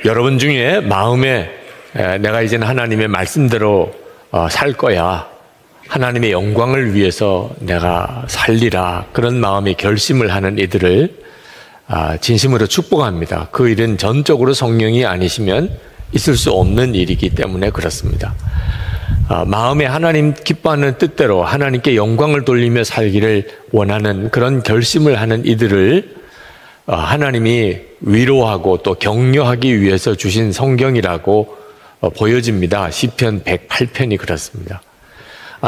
여러분 중에 마음에 내가 이제는 하나님의 말씀대로 살 거야, 하나님의 영광을 위해서 내가 살리라, 그런 마음의 결심을 하는 이들을 진심으로 축복합니다. 그 일은 전적으로 성령이 아니시면 있을 수 없는 일이기 때문에 그렇습니다. 마음에 하나님 기뻐하는 뜻대로 하나님께 영광을 돌리며 살기를 원하는 그런 결심을 하는 이들을 하나님이 위로하고 또 격려하기 위해서 주신 성경이라고 보여집니다. 시편 108편이 그렇습니다.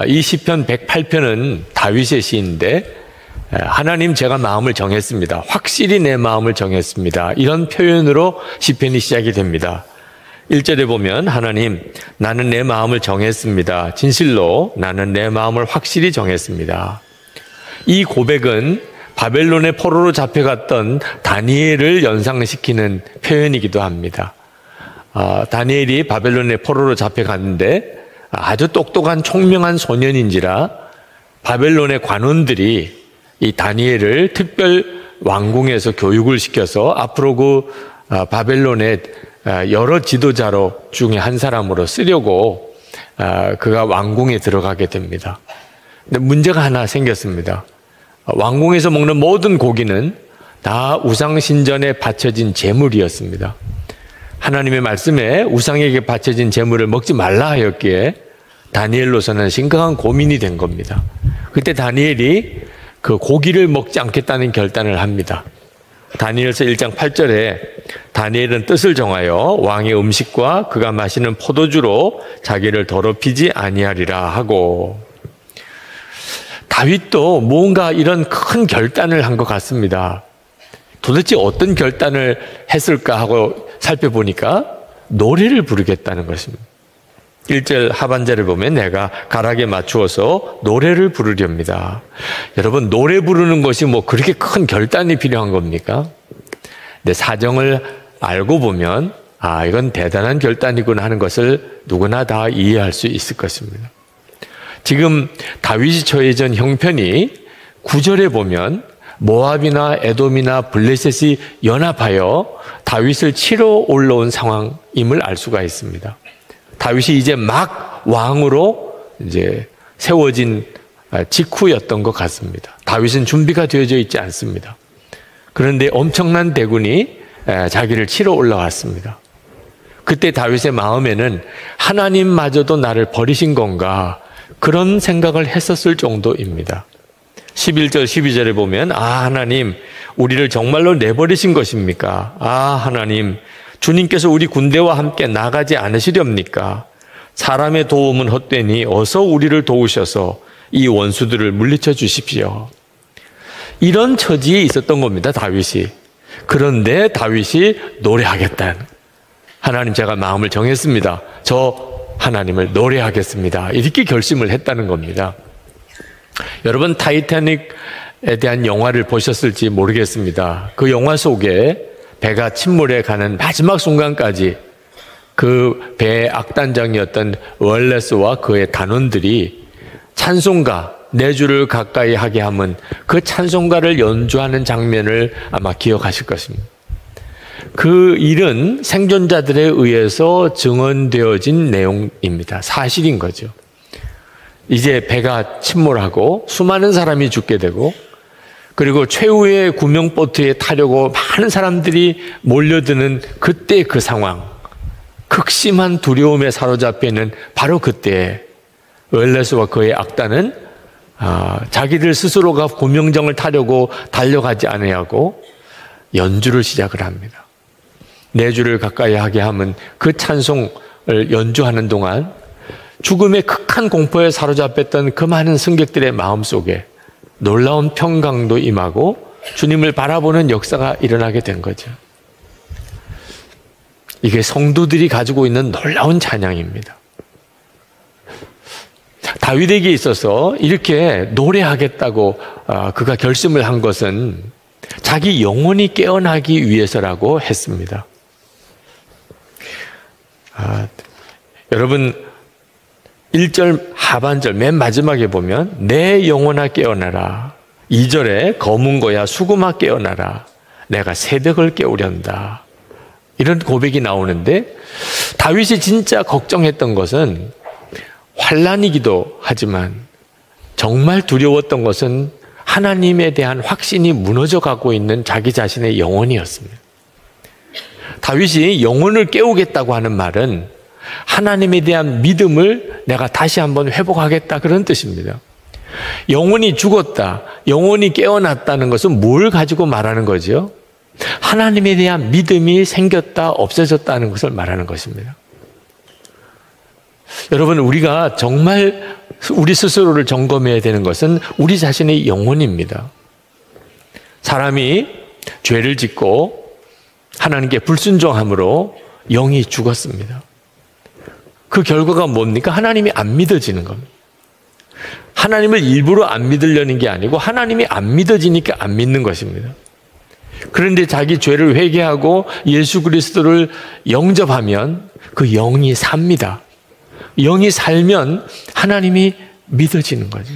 이 시편 108편은 다윗의 시인데, 하나님 제가 마음을 정했습니다, 확실히 내 마음을 정했습니다, 이런 표현으로 시편이 시작이 됩니다. 1절에 보면 하나님, 나는 내 마음을 정했습니다, 진실로 나는 내 마음을 확실히 정했습니다. 이 고백은 바벨론의 포로로 잡혀갔던 다니엘을 연상시키는 표현이기도 합니다. 다니엘이 바벨론의 포로로 잡혀갔는데 아주 똑똑한 총명한 소년인지라 바벨론의 관원들이 이 다니엘을 특별 왕궁에서 교육을 시켜서 앞으로 그 바벨론의 여러 지도자로 중에 한 사람으로 쓰려고 그가 왕궁에 들어가게 됩니다. 근데 문제가 하나 생겼습니다. 왕궁에서 먹는 모든 고기는 다 우상신전에 바쳐진 제물이었습니다. 하나님의 말씀에 우상에게 바쳐진 제물을 먹지 말라 하였기에 다니엘로서는 심각한 고민이 된 겁니다. 그때 다니엘이 그 고기를 먹지 않겠다는 결단을 합니다. 다니엘서 1장 8절에 다니엘은 뜻을 정하여 왕의 음식과 그가 마시는 포도주로 자기를 더럽히지 아니하리라 하고, 다윗도 뭔가 이런 큰 결단을 한 것 같습니다. 도대체 어떤 결단을 했을까 하고 살펴보니까 노래를 부르겠다는 것입니다. 1절 하반절에 보면 내가 가락에 맞추어서 노래를 부르렵니다. 여러분, 노래 부르는 것이 뭐 그렇게 큰 결단이 필요한 겁니까? 근데 사정을 알고 보면 이건 대단한 결단이구나 하는 것을 누구나 다 이해할 수 있을 것입니다. 지금 다윗이 처해진 형편이 9절에 보면 모압이나 에돔이나 블레셋이 연합하여 다윗을 치러 올라온 상황임을 알 수가 있습니다. 다윗이 이제 막 왕으로 이제 세워진 직후였던 것 같습니다. 다윗은 준비가 되어져 있지 않습니다. 그런데 엄청난 대군이 자기를 치러 올라왔습니다. 그때 다윗의 마음에는 하나님마저도 나를 버리신 건가, 그런 생각을 했었을 정도입니다. 11절 12절에 보면 하나님, 우리를 정말로 내버리신 것입니까? 하나님, 주님께서 우리 군대와 함께 나가지 않으시렵니까? 사람의 도움은 헛되니 어서 우리를 도우셔서 이 원수들을 물리쳐 주십시오. 이런 처지에 있었던 겁니다, 다윗이. 그런데 다윗이 노래하겠다. 하나님, 제가 마음을 정했습니다. 저 하나님을 노래하겠습니다. 이렇게 결심을 했다는 겁니다. 여러분, 타이타닉에 대한 영화를 보셨을지 모르겠습니다. 그 영화 속에 배가 침몰해 가는 마지막 순간까지 그 배의 악단장이었던 월레스와 그의 단원들이 찬송가, 내 주를 가까이 하게 하면 그 찬송가를 연주하는 장면을 아마 기억하실 것입니다. 그 일은 생존자들에 의해서 증언되어진 내용입니다. 사실인 거죠. 이제 배가 침몰하고 수많은 사람이 죽게 되고, 그리고 최후의 구명보트에 타려고 많은 사람들이 몰려드는 그때 그 상황, 극심한 두려움에 사로잡혀 있는 바로 그때 월레스와 그의 악단은 자기들 스스로가 구명정을 타려고 달려가지 아니하고 연주를 시작을 합니다. 내 주를 가까이 하게 하면 그 찬송을 연주하는 동안 죽음의 극한 공포에 사로잡혔던 그 많은 승객들의 마음속에 놀라운 평강도 임하고 주님을 바라보는 역사가 일어나게 된 거죠. 이게 성도들이 가지고 있는 놀라운 찬양입니다. 다윗에게 있어서 이렇게 노래하겠다고 그가 결심을 한 것은 자기 영혼이 깨어나기 위해서라고 했습니다. 여러분, 1절 하반절 맨 마지막에 보면 내 영혼아 깨어나라. 2절에 검은 거야 수금아 깨어나라. 내가 새벽을 깨우련다. 이런 고백이 나오는데 다윗이 진짜 걱정했던 것은 환난이기도 하지만 정말 두려웠던 것은 하나님에 대한 확신이 무너져 가고 있는 자기 자신의 영혼이었습니다. 다윗이 영혼을 깨우겠다고 하는 말은 하나님에 대한 믿음을 내가 다시 한번 회복하겠다 그런 뜻입니다. 영혼이 죽었다, 영혼이 깨어났다는 것은 뭘 가지고 말하는 거죠? 하나님에 대한 믿음이 생겼다, 없어졌다는 것을 말하는 것입니다. 여러분, 우리가 정말 우리 스스로를 점검해야 되는 것은 우리 자신의 영혼입니다. 사람이 죄를 짓고 하나님께 불순종함으로 영이 죽었습니다. 그 결과가 뭡니까? 하나님이 안 믿어지는 겁니다. 하나님을 일부러 안 믿으려는 게 아니고 하나님이 안 믿어지니까 안 믿는 것입니다. 그런데 자기 죄를 회개하고 예수 그리스도를 영접하면 그 영이 삽니다. 영이 살면 하나님이 믿어지는 거죠.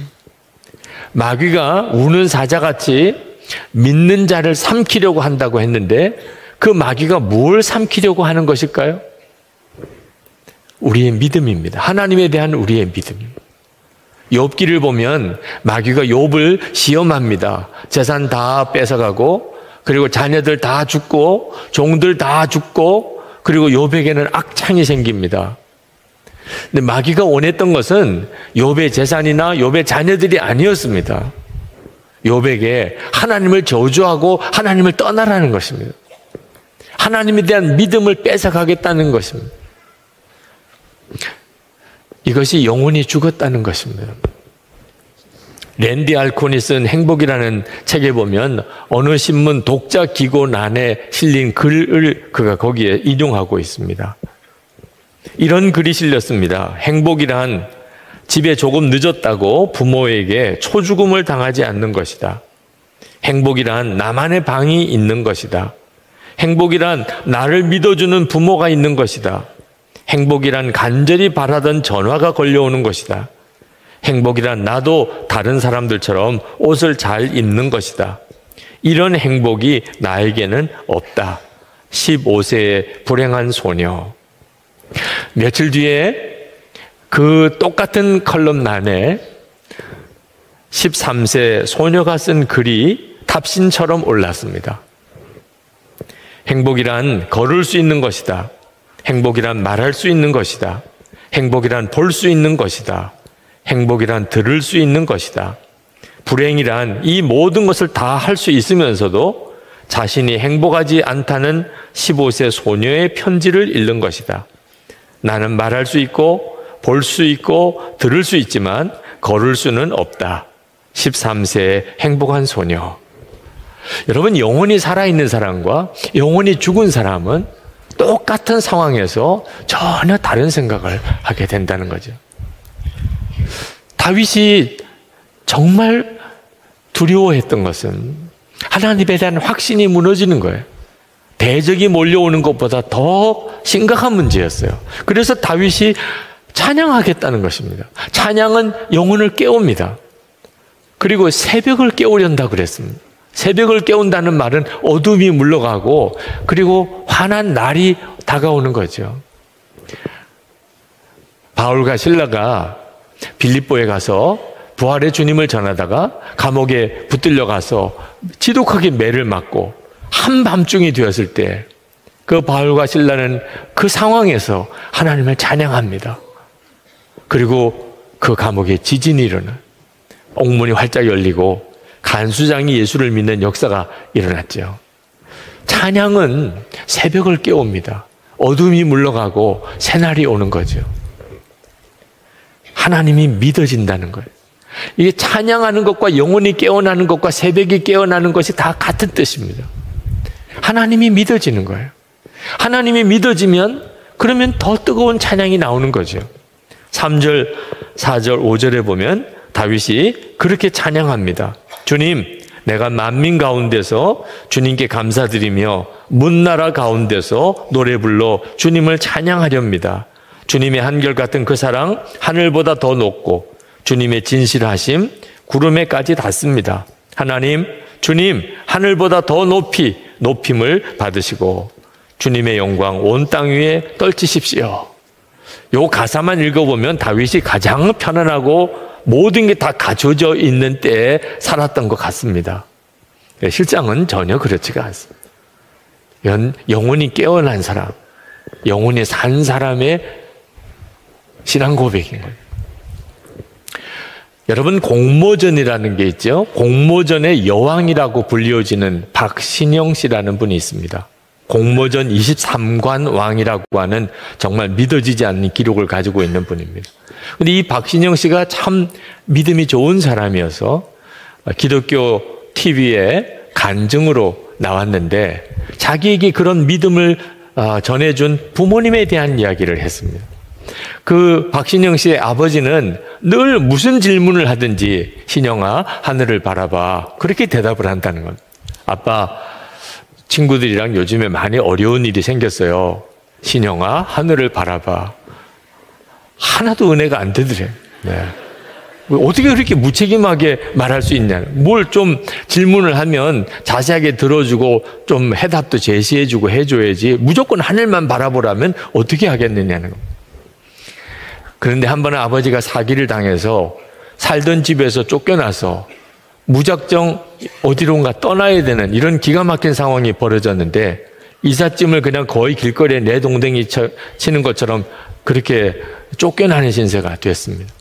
마귀가 우는 사자같이 믿는 자를 삼키려고 한다고 했는데 그 마귀가 뭘 삼키려고 하는 것일까요? 우리의 믿음입니다. 하나님에 대한 우리의 믿음입니다. 욥기를 보면 마귀가 욥을 시험합니다. 재산 다 뺏어가고 그리고 자녀들 다 죽고 종들 다 죽고 그리고 욥에게는 악창이 생깁니다. 근데 마귀가 원했던 것은 욥의 재산이나 욥의 자녀들이 아니었습니다. 욥에게 하나님을 저주하고 하나님을 떠나라는 것입니다. 하나님에 대한 믿음을 뺏어가겠다는 것입니다. 이것이 영혼이 죽었다는 것입니다. 랜디 알콘이 쓴 행복이라는 책에 보면 어느 신문 독자 기고 안에 실린 글을 그가 거기에 인용하고 있습니다. 이런 글이 실렸습니다. 행복이란 집에 조금 늦었다고 부모에게 초죽음을 당하지 않는 것이다. 행복이란 나만의 방이 있는 것이다. 행복이란 나를 믿어주는 부모가 있는 것이다. 행복이란 간절히 바라던 전화가 걸려오는 것이다. 행복이란 나도 다른 사람들처럼 옷을 잘 입는 것이다. 이런 행복이 나에게는 없다. 15세의 불행한 소녀. 며칠 뒤에 그 똑같은 컬럼란에 13세 소녀가 쓴 글이 탑신처럼 올랐습니다. 행복이란 걸을 수 있는 것이다. 행복이란 말할 수 있는 것이다. 행복이란 볼 수 있는 것이다. 행복이란 들을 수 있는 것이다. 불행이란 이 모든 것을 다 할 수 있으면서도 자신이 행복하지 않다는 15세 소녀의 편지를 읽는 것이다. 나는 말할 수 있고 볼 수 있고 들을 수 있지만 걸을 수는 없다. 13세의 행복한 소녀. 여러분, 영혼이 살아있는 사람과 영혼이 죽은 사람은 똑같은 상황에서 전혀 다른 생각을 하게 된다는 거죠. 다윗이 정말 두려워했던 것은 하나님에 대한 확신이 무너지는 거예요. 대적이 몰려오는 것보다 더 심각한 문제였어요. 그래서 다윗이 찬양하겠다는 것입니다. 찬양은 영혼을 깨웁니다. 그리고 새벽을 깨우련다 그랬습니다. 새벽을 깨운다는 말은 어둠이 물러가고 그리고 환한 날이 다가오는 거죠. 바울과 실라가 빌립보에 가서 부활의 주님을 전하다가 감옥에 붙들려 가서 지독하게 매를 맞고 한밤중이 되었을 때 그 바울과 실라는 그 상황에서 하나님을 찬양합니다. 그리고 그 감옥에 지진이 일어나 옥문이 활짝 열리고 간수장이 예수를 믿는 역사가 일어났죠. 찬양은 새벽을 깨웁니다. 어둠이 물러가고 새날이 오는 거죠. 하나님이 믿어진다는 거예요. 이게 찬양하는 것과 영혼이 깨어나는 것과 새벽이 깨어나는 것이 다 같은 뜻입니다. 하나님이 믿어지는 거예요. 하나님이 믿어지면 그러면 더 뜨거운 찬양이 나오는 거죠. 3절, 4절, 5절에 보면 다윗이 그렇게 찬양합니다. 주님, 내가 만민 가운데서 주님께 감사드리며 문나라 가운데서 노래 불러 주님을 찬양하렵니다. 주님의 한결같은 그 사랑 하늘보다 더 높고 주님의 진실하심 구름에까지 닿습니다. 하나님, 주님 하늘보다 더 높이 높임을 받으시고 주님의 영광 온 땅 위에 떨치십시오. 요 가사만 읽어보면 다윗이 가장 편안하고 모든 게 다 갖춰져 있는 때에 살았던 것 같습니다. 실상은 전혀 그렇지가 않습니다. 영혼이 깨어난 사람, 영혼이 산 사람의 신앙 고백인 거예요. 여러분, 공모전이라는 게 있죠. 공모전의 여왕이라고 불리워지는 박신영 씨라는 분이 있습니다. 공모전 23관 왕이라고 하는 정말 믿어지지 않는 기록을 가지고 있는 분입니다. 그런데 이 박신영 씨가 참 믿음이 좋은 사람이어서 기독교 TV에 간증으로 나왔는데 자기에게 그런 믿음을 전해준 부모님에 대한 이야기를 했습니다. 그 박신영 씨의 아버지는 늘 무슨 질문을 하든지 신영아 하늘을 바라봐 그렇게 대답을 한다는 겁니다. 아빠, 친구들이랑 요즘에 많이 어려운 일이 생겼어요. 신영아 하늘을 바라봐. 하나도 은혜가 안 되더래요. 네. 어떻게 그렇게 무책임하게 말할 수 있냐. 뭘 좀 질문을 하면 자세하게 들어주고 좀 해답도 제시해주고 해줘야지 무조건 하늘만 바라보라면 어떻게 하겠느냐는 겁니다. 그런데 한 번은 아버지가 사기를 당해서 살던 집에서 쫓겨나서 무작정 어디론가 떠나야 되는 이런 기가 막힌 상황이 벌어졌는데 이삿짐을 그냥 거의 길거리에 내동댕이 치는 것처럼 그렇게 쫓겨나는 신세가 됐습니다.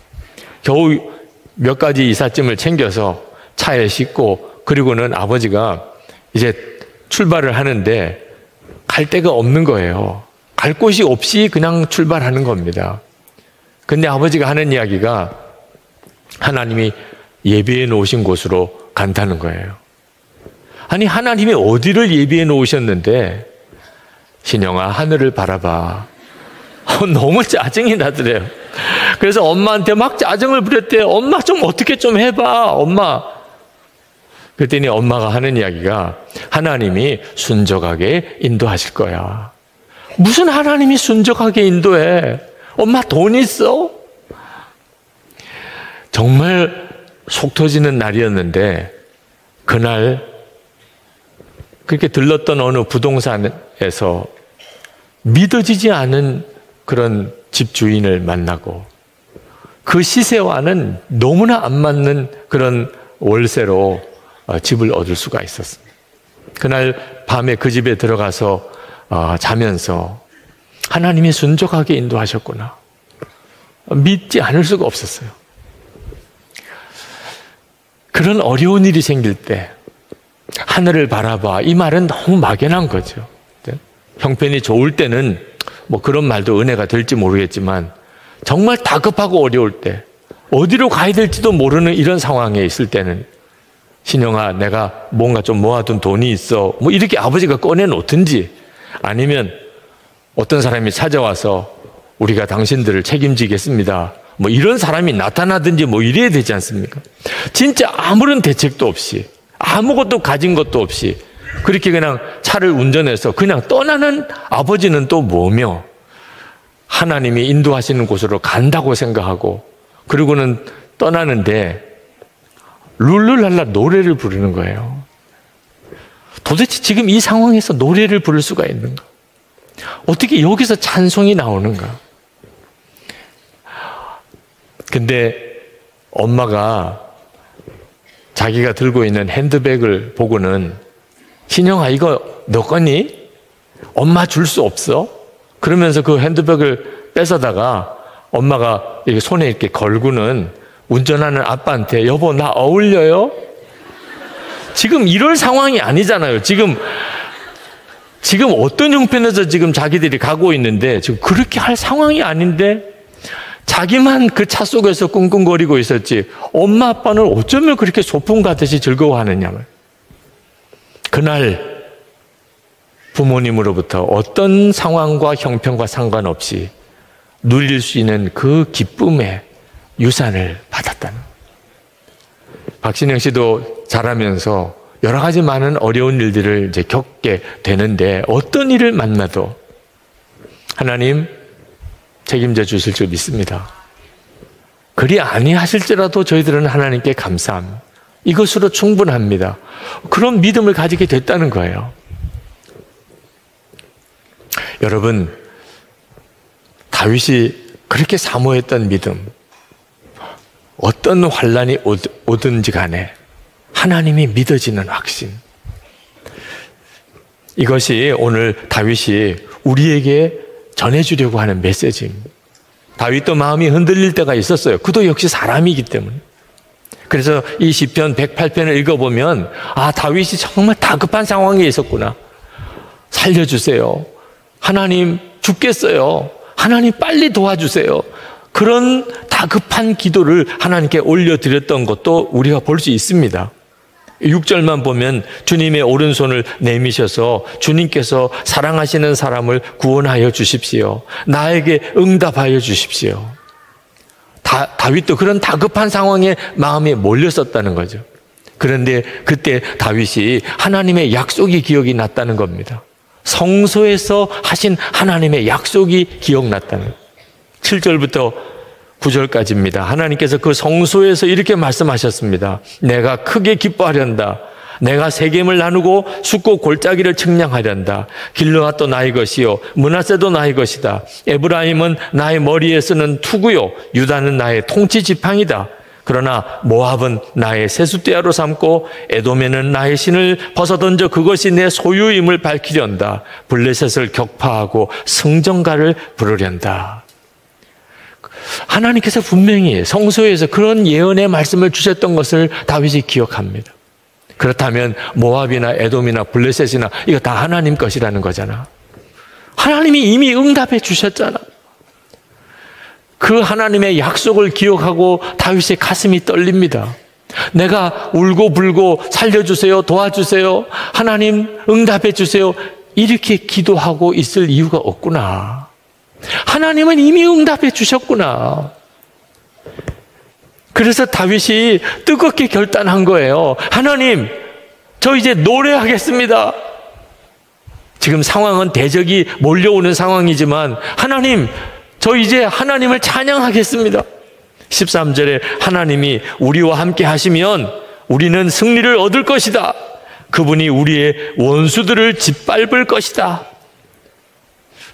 겨우 몇 가지 이삿짐을 챙겨서 차에 싣고 그리고는 아버지가 이제 출발을 하는데 갈 데가 없는 거예요. 갈 곳이 없이 그냥 출발하는 겁니다. 근데 아버지가 하는 이야기가 하나님이 예비해 놓으신 곳으로 간다는 거예요. 아니, 하나님이 어디를 예비해 놓으셨는데 신영아 하늘을 바라봐. 너무 짜증이 나더래요. 그래서 엄마한테 막 짜증을 부렸대요. 엄마 좀 어떻게 좀 해봐 엄마. 그랬더니 엄마가 하는 이야기가 하나님이 순적하게 인도하실 거야. 무슨 하나님이 순적하게 인도해. 엄마 돈 있어? 정말 속 터지는 날이었는데 그날 그렇게 들렀던 어느 부동산에서 믿어지지 않은 그런 집주인을 만나고 그 시세와는 너무나 안 맞는 그런 월세로 집을 얻을 수가 있었습니다. 그날 밤에 그 집에 들어가서 자면서 하나님이 순적하게 인도하셨구나. 믿지 않을 수가 없었어요. 그런 어려운 일이 생길 때 하늘을 바라봐. 이 말은 너무 막연한 거죠. 형편이 좋을 때는 뭐 그런 말도 은혜가 될지 모르겠지만 정말 다급하고 어려울 때 어디로 가야 될지도 모르는 이런 상황에 있을 때는 신영아 내가 뭔가 좀 모아둔 돈이 있어. 뭐 이렇게 아버지가 꺼내놓든지 아니면 어떤 사람이 찾아와서 우리가 당신들을 책임지겠습니다. 뭐 이런 사람이 나타나든지 뭐 이래야 되지 않습니까? 진짜 아무런 대책도 없이 아무것도 가진 것도 없이 그렇게 그냥 차를 운전해서 그냥 떠나는 아버지는 또 뭐며 하나님이 인도하시는 곳으로 간다고 생각하고 그리고는 떠나는데 룰루랄라 노래를 부르는 거예요. 도대체 지금 이 상황에서 노래를 부를 수가 있는가? 어떻게 여기서 찬송이 나오는가? 근데 엄마가 자기가 들고 있는 핸드백을 보고는 신영아 이거 너 거니? 엄마 줄 수 없어? 그러면서 그 핸드백을 뺏어다가 엄마가 이렇게 손에 이렇게 걸고는 운전하는 아빠한테 여보 나 어울려요? 지금 이럴 상황이 아니잖아요. 지금 어떤 형편에서 지금 자기들이 가고 있는데 지금 그렇게 할 상황이 아닌데 자기만 그 차 속에서 끙끙거리고 있었지 엄마 아빠는 어쩌면 그렇게 소풍 가듯이 즐거워하느냐. 그날 부모님으로부터 어떤 상황과 형편과 상관없이 누릴 수 있는 그 기쁨의 유산을 받았다는. 박신영 씨도 자라면서 여러 가지 많은 어려운 일들을 이제 겪게 되는데 어떤 일을 만나도 하나님 책임져 주실 줄 믿습니다. 그리 아니하실지라도 저희들은 하나님께 감사합니다. 이것으로 충분합니다. 그런 믿음을 가지게 됐다는 거예요. 여러분, 다윗이 그렇게 사모했던 믿음, 어떤 환난이 오든지 간에 하나님이 믿어지는 확신, 이것이 오늘 다윗이 우리에게 전해주려고 하는 메시지입니다. 다윗도 마음이 흔들릴 때가 있었어요. 그도 역시 사람이기 때문에. 그래서 이 시편 108편을 읽어보면 다윗이 정말 다급한 상황에 있었구나. 살려주세요. 하나님 죽겠어요. 하나님 빨리 도와주세요. 그런 다급한 기도를 하나님께 올려드렸던 것도 우리가 볼 수 있습니다. 6절만 보면 주님의 오른손을 내미셔서 주님께서 사랑하시는 사람을 구원하여 주십시오. 나에게 응답하여 주십시오. 다윗도 그런 다급한 상황에 마음이 몰렸었다는 거죠. 그런데 그때 다윗이 하나님의 약속이 기억이 났다는 겁니다. 성소에서 하신 하나님의 약속이 기억났다는 거예요. 7절부터 9절까지입니다. 하나님께서 그 성소에서 이렇게 말씀하셨습니다. 내가 크게 기뻐하련다. 내가 세겜을 나누고 숫곳 골짜기를 측량하련다. 길르앗도 나의 것이요 므낫세도 나의 것이다. 에브라임은 나의 머리에 쓰는 투구요 유다는 나의 통치 지팡이다. 그러나 모압은 나의 세숫대야로 삼고 에돔에는 나의 신을 벗어던져 그것이 내 소유임을 밝히련다. 블레셋을 격파하고 승전가를 부르련다. 하나님께서 분명히 성소에서 그런 예언의 말씀을 주셨던 것을 다윗이 기억합니다. 그렇다면 모압이나 에돔이나 블레셋이나 이거 다 하나님 것이라는 거잖아. 하나님이 이미 응답해 주셨잖아. 그 하나님의 약속을 기억하고 다윗의 가슴이 떨립니다. 내가 울고 불고 살려주세요, 도와주세요, 하나님 응답해 주세요, 이렇게 기도하고 있을 이유가 없구나. 하나님은 이미 응답해 주셨구나. 그래서 다윗이 뜨겁게 결단한 거예요. 하나님, 저 이제 노래하겠습니다. 지금 상황은 대적이 몰려오는 상황이지만 하나님, 저 이제 하나님을 찬양하겠습니다. 13절에 하나님이 우리와 함께 하시면 우리는 승리를 얻을 것이다. 그분이 우리의 원수들을 짓밟을 것이다.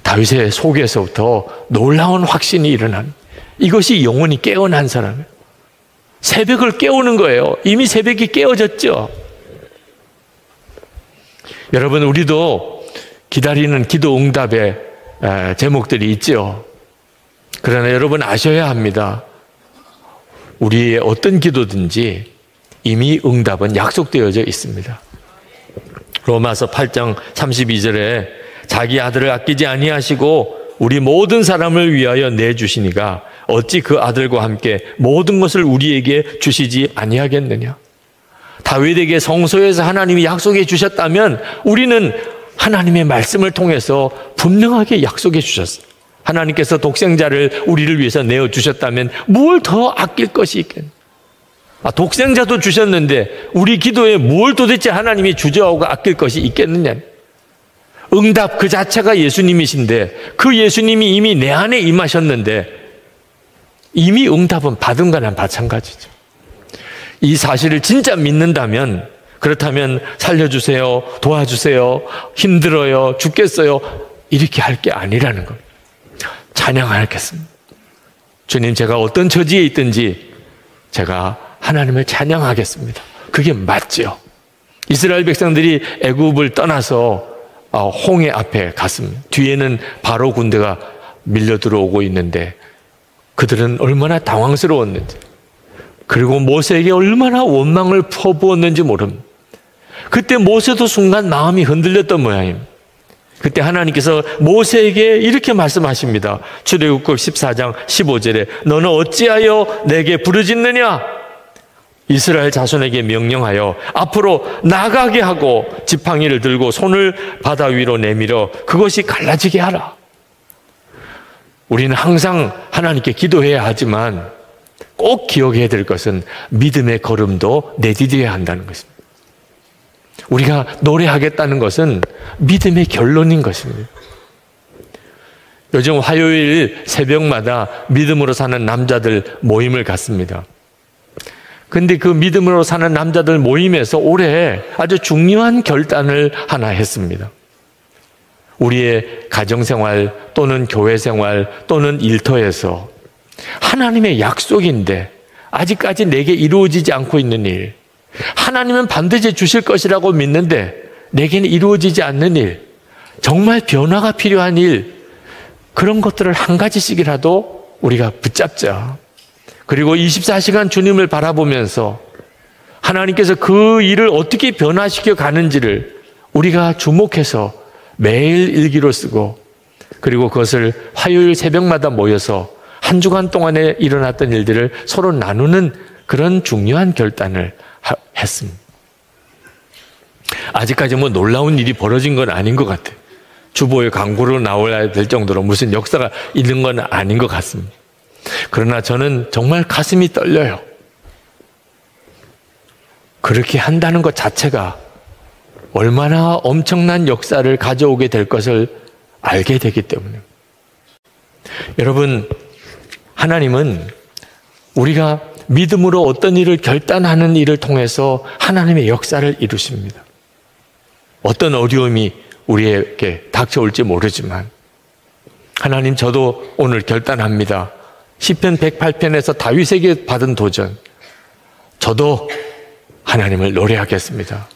다윗의 속에서부터 놀라운 확신이 일어난, 이것이 영혼이 깨어난 사람이에요. 새벽을 깨우는 거예요. 이미 새벽이 깨어졌죠. 여러분, 우리도 기다리는 기도 응답의 제목들이 있죠. 그러나 여러분 아셔야 합니다. 우리의 어떤 기도든지 이미 응답은 약속되어져 있습니다. 로마서 8장 32절에 자기 아들을 아끼지 아니하시고 우리 모든 사람을 위하여 내주시니가 어찌 그 아들과 함께 모든 것을 우리에게 주시지 아니하겠느냐. 다윗에게 성소에서 하나님이 약속해 주셨다면 우리는 하나님의 말씀을 통해서 분명하게 약속해 주셨어요. 하나님께서 독생자를 우리를 위해서 내어주셨다면 뭘 더 아낄 것이 있겠냐. 독생자도 주셨는데 우리 기도에 뭘 도대체 하나님이 주저하고 아낄 것이 있겠느냐. 응답 그 자체가 예수님이신데 그 예수님이 이미 내 안에 임하셨는데 이미 응답은 받은 거나 마찬가지죠. 이 사실을 진짜 믿는다면, 그렇다면 살려주세요, 도와주세요, 힘들어요, 죽겠어요, 이렇게 할 게 아니라는 겁니다. 찬양하겠습니다. 주님, 제가 어떤 처지에 있든지 제가 하나님을 찬양하겠습니다. 그게 맞죠. 이스라엘 백성들이 애굽을 떠나서 홍해 앞에 갔습니다. 뒤에는 바로 군대가 밀려 들어오고 있는데 그들은 얼마나 당황스러웠는지, 그리고 모세에게 얼마나 원망을 퍼부었는지 모릅니다. 그때 모세도 순간 마음이 흔들렸던 모양입니다. 그때 하나님께서 모세에게 이렇게 말씀하십니다. 출애굽기 14장 15절에 너는 어찌하여 내게 부르짖느냐? 이스라엘 자손에게 명령하여 앞으로 나가게 하고 지팡이를 들고 손을 바다 위로 내밀어 그것이 갈라지게 하라. 우리는 항상 하나님께 기도해야 하지만 꼭 기억해야 될 것은 믿음의 걸음도 내디뎌야 한다는 것입니다. 우리가 노래하겠다는 것은 믿음의 결론인 것입니다. 요즘 화요일 새벽마다 믿음으로 사는 남자들 모임을 갖습니다. 근데 그 믿음으로 사는 남자들 모임에서 올해 아주 중요한 결단을 하나 했습니다. 우리의 가정생활 또는 교회생활 또는 일터에서 하나님의 약속인데 아직까지 내게 이루어지지 않고 있는 일, 하나님은 반드시 주실 것이라고 믿는데 내게는 이루어지지 않는 일, 정말 변화가 필요한 일, 그런 것들을 한 가지씩이라도 우리가 붙잡자. 그리고 24시간 주님을 바라보면서 하나님께서 그 일을 어떻게 변화시켜 가는지를 우리가 주목해서 매일 일기로 쓰고, 그리고 그것을 화요일 새벽마다 모여서 한 주간 동안에 일어났던 일들을 서로 나누는 그런 중요한 결단을 했습니다. 아직까지 뭐 놀라운 일이 벌어진 건 아닌 것 같아요. 주보에 광고로 나와야 될 정도로 무슨 역사가 있는 건 아닌 것 같습니다. 그러나 저는 정말 가슴이 떨려요. 그렇게 한다는 것 자체가 얼마나 엄청난 역사를 가져오게 될 것을 알게 되기 때문에. 여러분, 하나님은 우리가 믿음으로 어떤 일을 결단하는 일을 통해서 하나님의 역사를 이루십니다. 어떤 어려움이 우리에게 닥쳐올지 모르지만, 하나님, 저도 오늘 결단합니다. 시편 108편에서 다윗에게 받은 도전, 저도 하나님을 노래하겠습니다.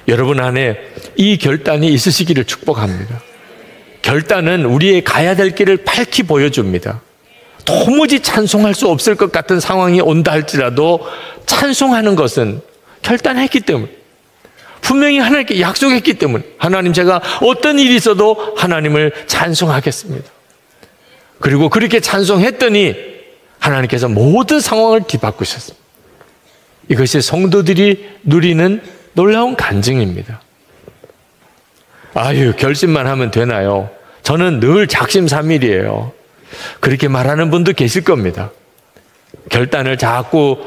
여러분 안에 이 결단이 있으시기를 축복합니다. 결단은 우리의 가야 될 길을 밝히 보여줍니다. 도무지 찬송할 수 없을 것 같은 상황이 온다 할지라도 찬송하는 것은 결단했기 때문에, 분명히 하나님께 약속했기 때문에, 하나님, 제가 어떤 일이 있어도 하나님을 찬송하겠습니다. 그리고 그렇게 찬송했더니 하나님께서 모든 상황을 뒤바꾸셨습니다. 이것이 성도들이 누리는 놀라운 간증입니다. 아유, 결심만 하면 되나요? 저는 늘 작심삼일이에요. 그렇게 말하는 분도 계실 겁니다. 결단을 자꾸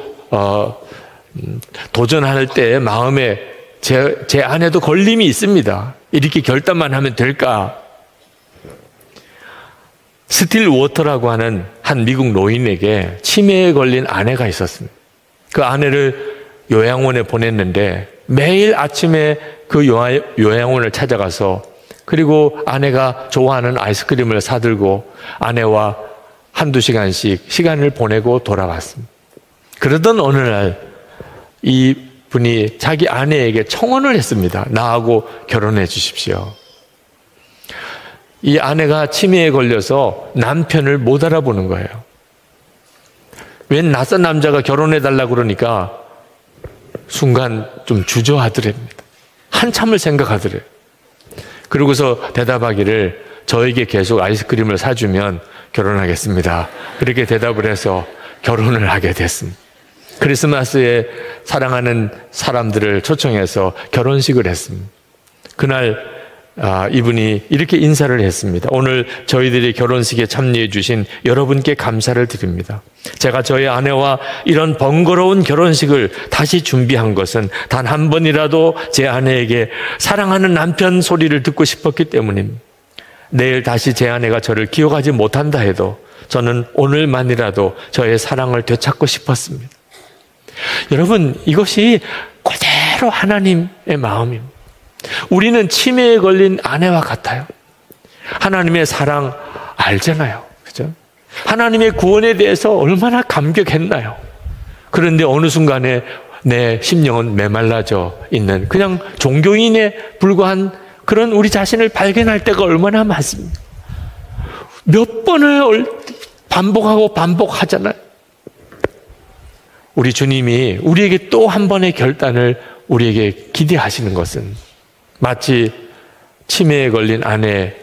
도전할 때 마음에 제 안에도 걸림이 있습니다. 이렇게 결단만 하면 될까? 스틸 워터라고 하는 한 미국 노인에게 치매에 걸린 아내가 있었습니다. 그 아내를 요양원에 보냈는데 매일 아침에 그 요양원을 찾아가서, 그리고 아내가 좋아하는 아이스크림을 사들고 아내와 한두 시간씩 시간을 보내고 돌아왔습니다. 그러던 어느 날 이 분이 자기 아내에게 청혼을 했습니다. 나하고 결혼해 주십시오. 이 아내가 치매에 걸려서 남편을 못 알아보는 거예요. 웬 낯선 남자가 결혼해달라고 그러니까 순간 좀 주저하더랍니다. 한참을 생각하더래요. 그러고서 대답하기를, 저에게 계속 아이스크림을 사주면 결혼하겠습니다. 그렇게 대답을 해서 결혼을 하게 됐습니다. 크리스마스에 사랑하는 사람들을 초청해서 결혼식을 했습니다. 그날 이분이 이렇게 인사를 했습니다. 오늘 저희들이 결혼식에 참여해 주신 여러분께 감사를 드립니다. 제가 저희 아내와 이런 번거로운 결혼식을 다시 준비한 것은 단 한 번이라도 제 아내에게 사랑하는 남편 소리를 듣고 싶었기 때문입니다. 내일 다시 제 아내가 저를 기억하지 못한다 해도 저는 오늘만이라도 저의 사랑을 되찾고 싶었습니다. 여러분, 이것이 그대로 하나님의 마음입니다. 우리는 치매에 걸린 아내와 같아요. 하나님의 사랑 알잖아요. 그죠? 하나님의 구원에 대해서 얼마나 감격했나요? 그런데 어느 순간에 내 심령은 메말라져 있는 그냥 종교인에 불과한 그런 우리 자신을 발견할 때가 얼마나 많습니다. 몇 번을 반복하고 반복하잖아요. 우리 주님이 우리에게 또 한 번의 결단을 우리에게 기대하시는 것은 마치 치매에 걸린 아내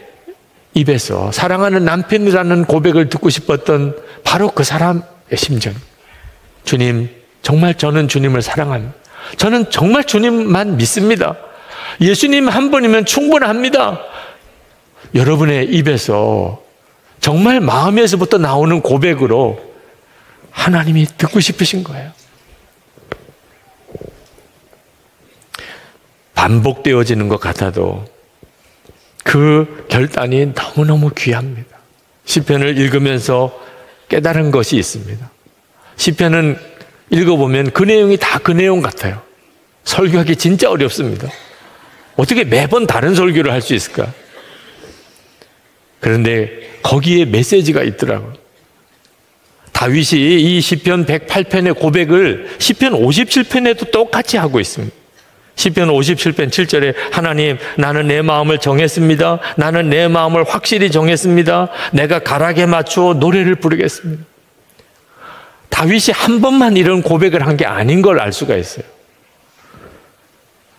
입에서 사랑하는 남편이라는 고백을 듣고 싶었던 바로 그 사람의 심정. 주님, 정말 저는 주님을 사랑합니다. 저는 정말 주님만 믿습니다. 예수님 한 분이면 충분합니다. 여러분의 입에서 정말 마음에서부터 나오는 고백으로 하나님이 듣고 싶으신 거예요. 반복되어지는 것 같아도 그 결단이 너무너무 귀합니다. 시편을 읽으면서 깨달은 것이 있습니다. 시편은 읽어보면 그 내용이 다 그 내용 같아요. 설교하기 진짜 어렵습니다. 어떻게 매번 다른 설교를 할 수 있을까? 그런데 거기에 메시지가 있더라고요. 다윗이 이 시편 108편의 고백을 시편 57편에도 똑같이 하고 있습니다. 시편 57편 7절에 하나님, 나는 내 마음을 정했습니다. 나는 내 마음을 확실히 정했습니다. 내가 가락에 맞추어 노래를 부르겠습니다. 다윗이 한 번만 이런 고백을 한 게 아닌 걸 알 수가 있어요.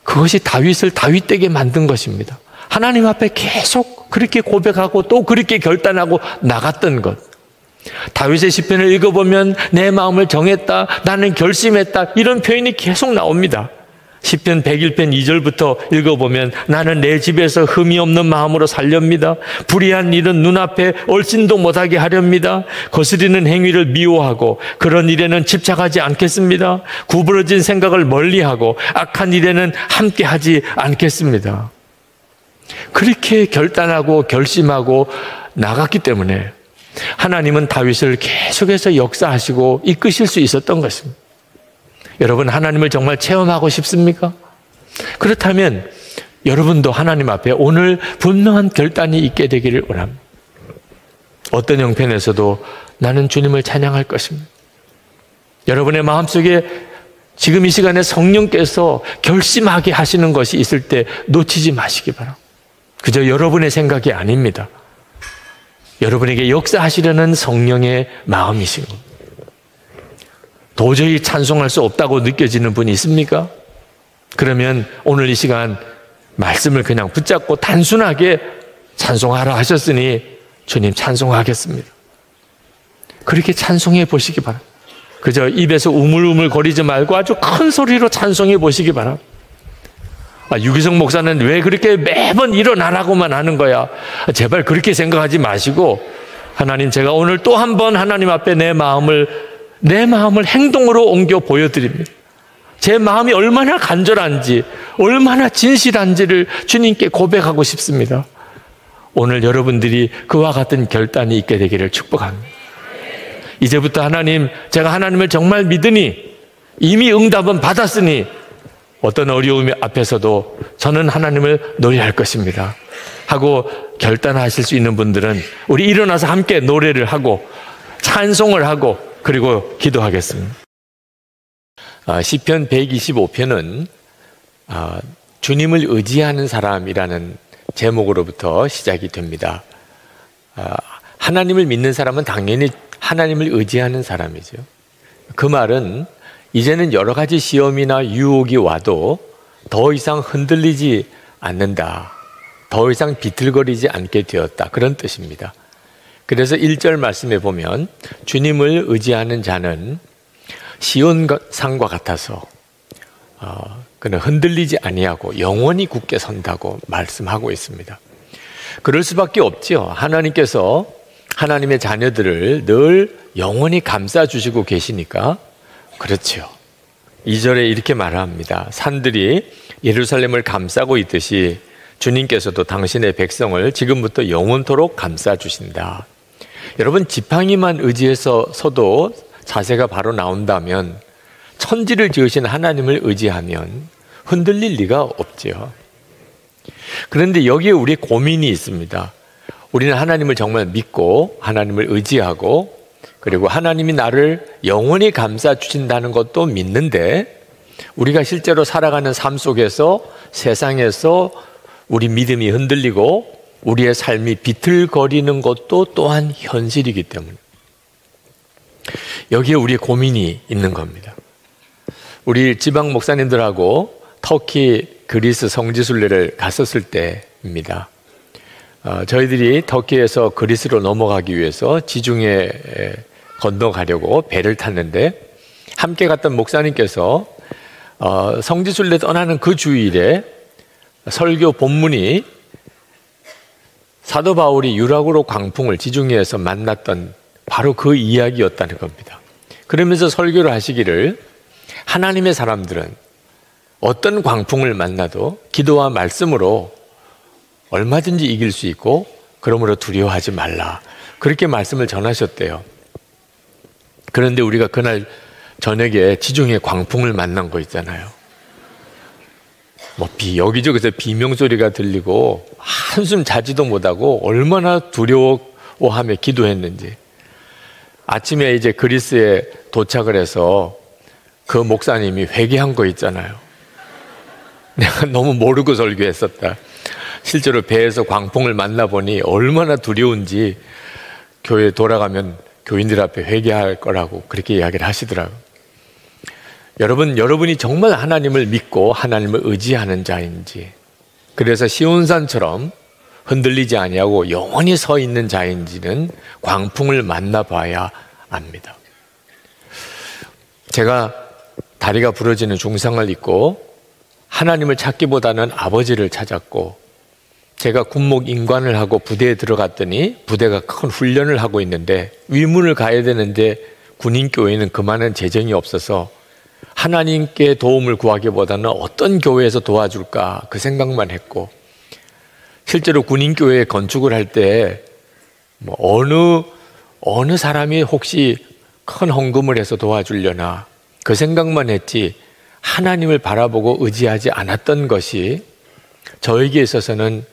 그것이 다윗을 다윗되게 만든 것입니다. 하나님 앞에 계속 그렇게 고백하고 또 그렇게 결단하고 나갔던 것. 다윗의 시편을 읽어보면 내 마음을 정했다, 나는 결심했다, 이런 표현이 계속 나옵니다. 시편 101편 2절부터 읽어보면 나는 내 집에서 흠이 없는 마음으로 살렵니다. 불의한 일은 눈앞에 얼씬도 못하게 하렵니다. 거스리는 행위를 미워하고 그런 일에는 집착하지 않겠습니다. 구부러진 생각을 멀리하고 악한 일에는 함께하지 않겠습니다. 그렇게 결단하고 결심하고 나갔기 때문에 하나님은 다윗을 계속해서 역사하시고 이끄실 수 있었던 것입니다. 여러분, 하나님을 정말 체험하고 싶습니까? 그렇다면 여러분도 하나님 앞에 오늘 분명한 결단이 있게 되기를 원합니다. 어떤 형편에서도 나는 주님을 찬양할 것입니다. 여러분의 마음속에 지금 이 시간에 성령께서 결심하게 하시는 것이 있을 때 놓치지 마시기 바랍니다. 그저 여러분의 생각이 아닙니다. 여러분에게 역사하시려는 성령의 마음이신 겁니다. 도저히 찬송할 수 없다고 느껴지는 분이 있습니까? 그러면 오늘 이 시간 말씀을 그냥 붙잡고 단순하게 찬송하라 하셨으니 주님 찬송하겠습니다. 그렇게 찬송해 보시기 바랍니다. 그저 입에서 우물우물 거리지 말고 아주 큰 소리로 찬송해 보시기 바랍니다. 유기성 목사는 왜 그렇게 매번 일어나라고만 하는 거야? 제발 그렇게 생각하지 마시고, 하나님, 제가 오늘 또 한 번 하나님 앞에 내 마음을 행동으로 옮겨 보여드립니다. 제 마음이 얼마나 간절한지, 얼마나 진실한지를 주님께 고백하고 싶습니다. 오늘 여러분들이 그와 같은 결단이 있게 되기를 축복합니다. 이제부터 하나님, 제가 하나님을 정말 믿으니, 이미 응답은 받았으니 어떤 어려움 앞에서도 저는 하나님을 노래할 것입니다 하고 결단하실 수 있는 분들은 우리 일어나서 함께 노래를 하고 찬송을 하고 그리고 기도하겠습니다. 시편 125편은 주님을 의지하는 사람이라는 제목으로부터 시작이 됩니다. 하나님을 믿는 사람은 당연히 하나님을 의지하는 사람이죠. 그 말은 이제는 여러 가지 시험이나 유혹이 와도 더 이상 흔들리지 않는다. 더 이상 비틀거리지 않게 되었다. 그런 뜻입니다. 그래서 1절 말씀에 보면 주님을 의지하는 자는 시온산과 같아서 그는 흔들리지 아니하고 영원히 굳게 선다고 말씀하고 있습니다. 그럴 수밖에 없죠. 하나님께서 하나님의 자녀들을 늘 영원히 감싸주시고 계시니까 그렇죠. 2절에 이렇게 말합니다. 산들이 예루살렘을 감싸고 있듯이 주님께서도 당신의 백성을 지금부터 영원토록 감싸주신다. 여러분, 지팡이만 의지해서 서도 자세가 바로 나온다면 천지를 지으신 하나님을 의지하면 흔들릴 리가 없죠. 그런데 여기에 우리의 고민이 있습니다. 우리는 하나님을 정말 믿고 하나님을 의지하고 그리고 하나님이 나를 영원히 감싸주신다는 것도 믿는데 우리가 실제로 살아가는 삶 속에서 세상에서 우리 믿음이 흔들리고 우리의 삶이 비틀거리는 것도 또한 현실이기 때문에 여기에 우리의 고민이 있는 겁니다. 우리 지방 목사님들하고 터키, 그리스 성지순례를 갔었을 때입니다. 저희들이 터키에서 그리스로 넘어가기 위해서 지중해 건너가려고 배를 탔는데 함께 갔던 목사님께서 성지순례 떠나는 그 주일에 설교 본문이 사도 바울이 유라굴로 광풍을 지중해에서 만났던 바로 그 이야기였다는 겁니다. 그러면서 설교를 하시기를 하나님의 사람들은 어떤 광풍을 만나도 기도와 말씀으로 얼마든지 이길 수 있고 그러므로 두려워하지 말라. 그렇게 말씀을 전하셨대요. 그런데 우리가 그날 저녁에 지중해 광풍을 만난 거 있잖아요. 여기저기서 비명소리가 들리고 한숨 자지도 못하고 얼마나 두려워하며 기도했는지. 아침에 이제 그리스에 도착을 해서 그 목사님이 회개한 거 있잖아요. 내가 너무 모르고 설교했었다. 실제로 배에서 광풍을 만나보니 얼마나 두려운지 교회에 돌아가면 교인들 앞에 회개할 거라고 그렇게 이야기를 하시더라고요. 여러분이 정말 하나님을 믿고 하나님을 의지하는 자인지, 그래서 시온산처럼 흔들리지 아니하고 영원히 서 있는 자인지는 광풍을 만나봐야 압니다. 제가 다리가 부러지는 중상을 입고 하나님을 찾기보다는 아버지를 찾았고, 제가 군목 인관을 하고 부대에 들어갔더니 부대가 큰 훈련을 하고 있는데 위문을 가야 되는데 군인교회는 그만한 재정이 없어서 하나님께 도움을 구하기보다는 어떤 교회에서 도와줄까 그 생각만 했고, 실제로 군인교회 건축을 할 때 어느 사람이 혹시 큰 헌금을 해서 도와주려나 그 생각만 했지 하나님을 바라보고 의지하지 않았던 것이 저에게 있어서는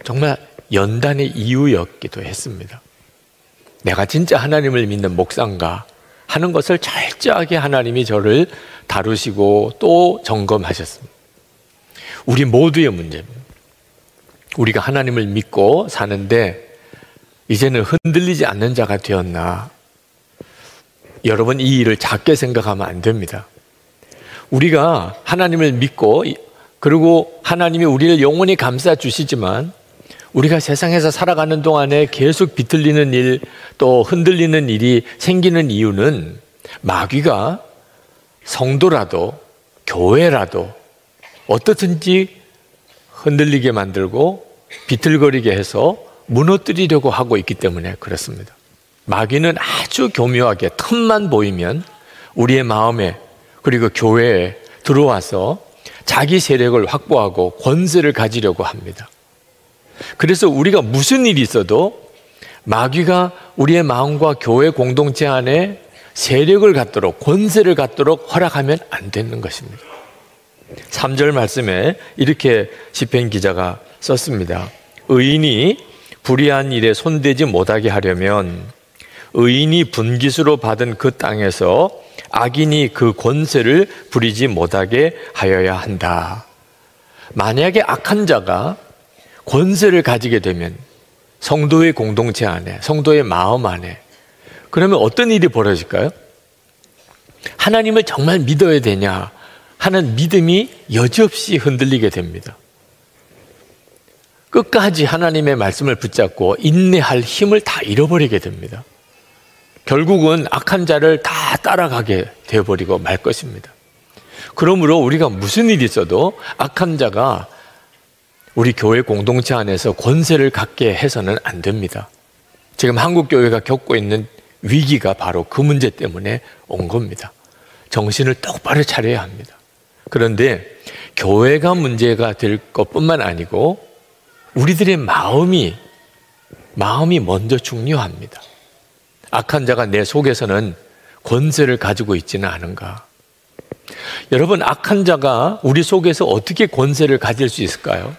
정말 연단의 이유였기도 했습니다. 내가 진짜 하나님을 믿는 목사인가 하는 것을 철저하게 하나님이 저를 다루시고 또 점검하셨습니다. 우리 모두의 문제입니다. 우리가 하나님을 믿고 사는데 이제는 흔들리지 않는 자가 되었나? 여러분, 이 일을 작게 생각하면 안 됩니다. 우리가 하나님을 믿고 그리고 하나님이 우리를 영원히 감싸 주시지만 우리가 세상에서 살아가는 동안에 계속 비틀리는 일, 또 흔들리는 일이 생기는 이유는 마귀가 성도라도 교회라도 어떻든지 흔들리게 만들고 비틀거리게 해서 무너뜨리려고 하고 있기 때문에 그렇습니다. 마귀는 아주 교묘하게 틈만 보이면 우리의 마음에 그리고 교회에 들어와서 자기 세력을 확보하고 권세를 가지려고 합니다. 그래서 우리가 무슨 일이 있어도 마귀가 우리의 마음과 교회 공동체 안에 세력을 갖도록, 권세를 갖도록 허락하면 안 되는 것입니다. 3절 말씀에 이렇게 시편 기자가 썼습니다. 의인이 불의한 일에 손대지 못하게 하려면 의인이 분깃으로 받은 그 땅에서 악인이 그 권세를 부리지 못하게 하여야 한다. 만약에 악한 자가 권세를 가지게 되면 성도의 공동체 안에, 성도의 마음 안에, 그러면 어떤 일이 벌어질까요? 하나님을 정말 믿어야 되냐 하는 믿음이 여지없이 흔들리게 됩니다. 끝까지 하나님의 말씀을 붙잡고 인내할 힘을 다 잃어버리게 됩니다. 결국은 악한 자를 다 따라가게 되어버리고 말 것입니다. 그러므로 우리가 무슨 일이 있어도 악한 자가 우리 교회 공동체 안에서 권세를 갖게 해서는 안 됩니다. 지금 한국교회가 겪고 있는 위기가 바로 그 문제 때문에 온 겁니다. 정신을 똑바로 차려야 합니다. 그런데 교회가 문제가 될 것뿐만 아니고 우리들의 마음이 먼저 중요합니다. 악한 자가 내 속에서는 권세를 가지고 있지는 않은가? 여러분, 악한 자가 우리 속에서 어떻게 권세를 가질 수 있을까요?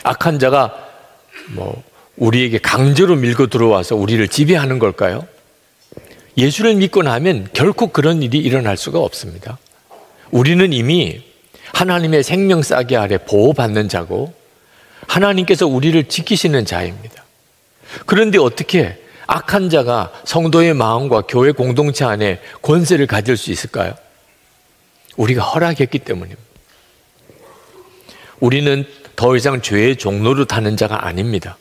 악한 자가 우리에게 강제로 밀고 들어와서 우리를 지배하는 걸까요? 예수를 믿고 나면 결코 그런 일이 일어날 수가 없습니다. 우리는 이미 하나님의 생명싸개 아래 보호받는 자고 하나님께서 우리를 지키시는 자입니다. 그런데 어떻게 악한 자가 성도의 마음과 교회 공동체 안에 권세를 가질 수 있을까요? 우리가 허락했기 때문입니다. 우리는 더 이상 죄의 종로로 타는 자가 아닙니다.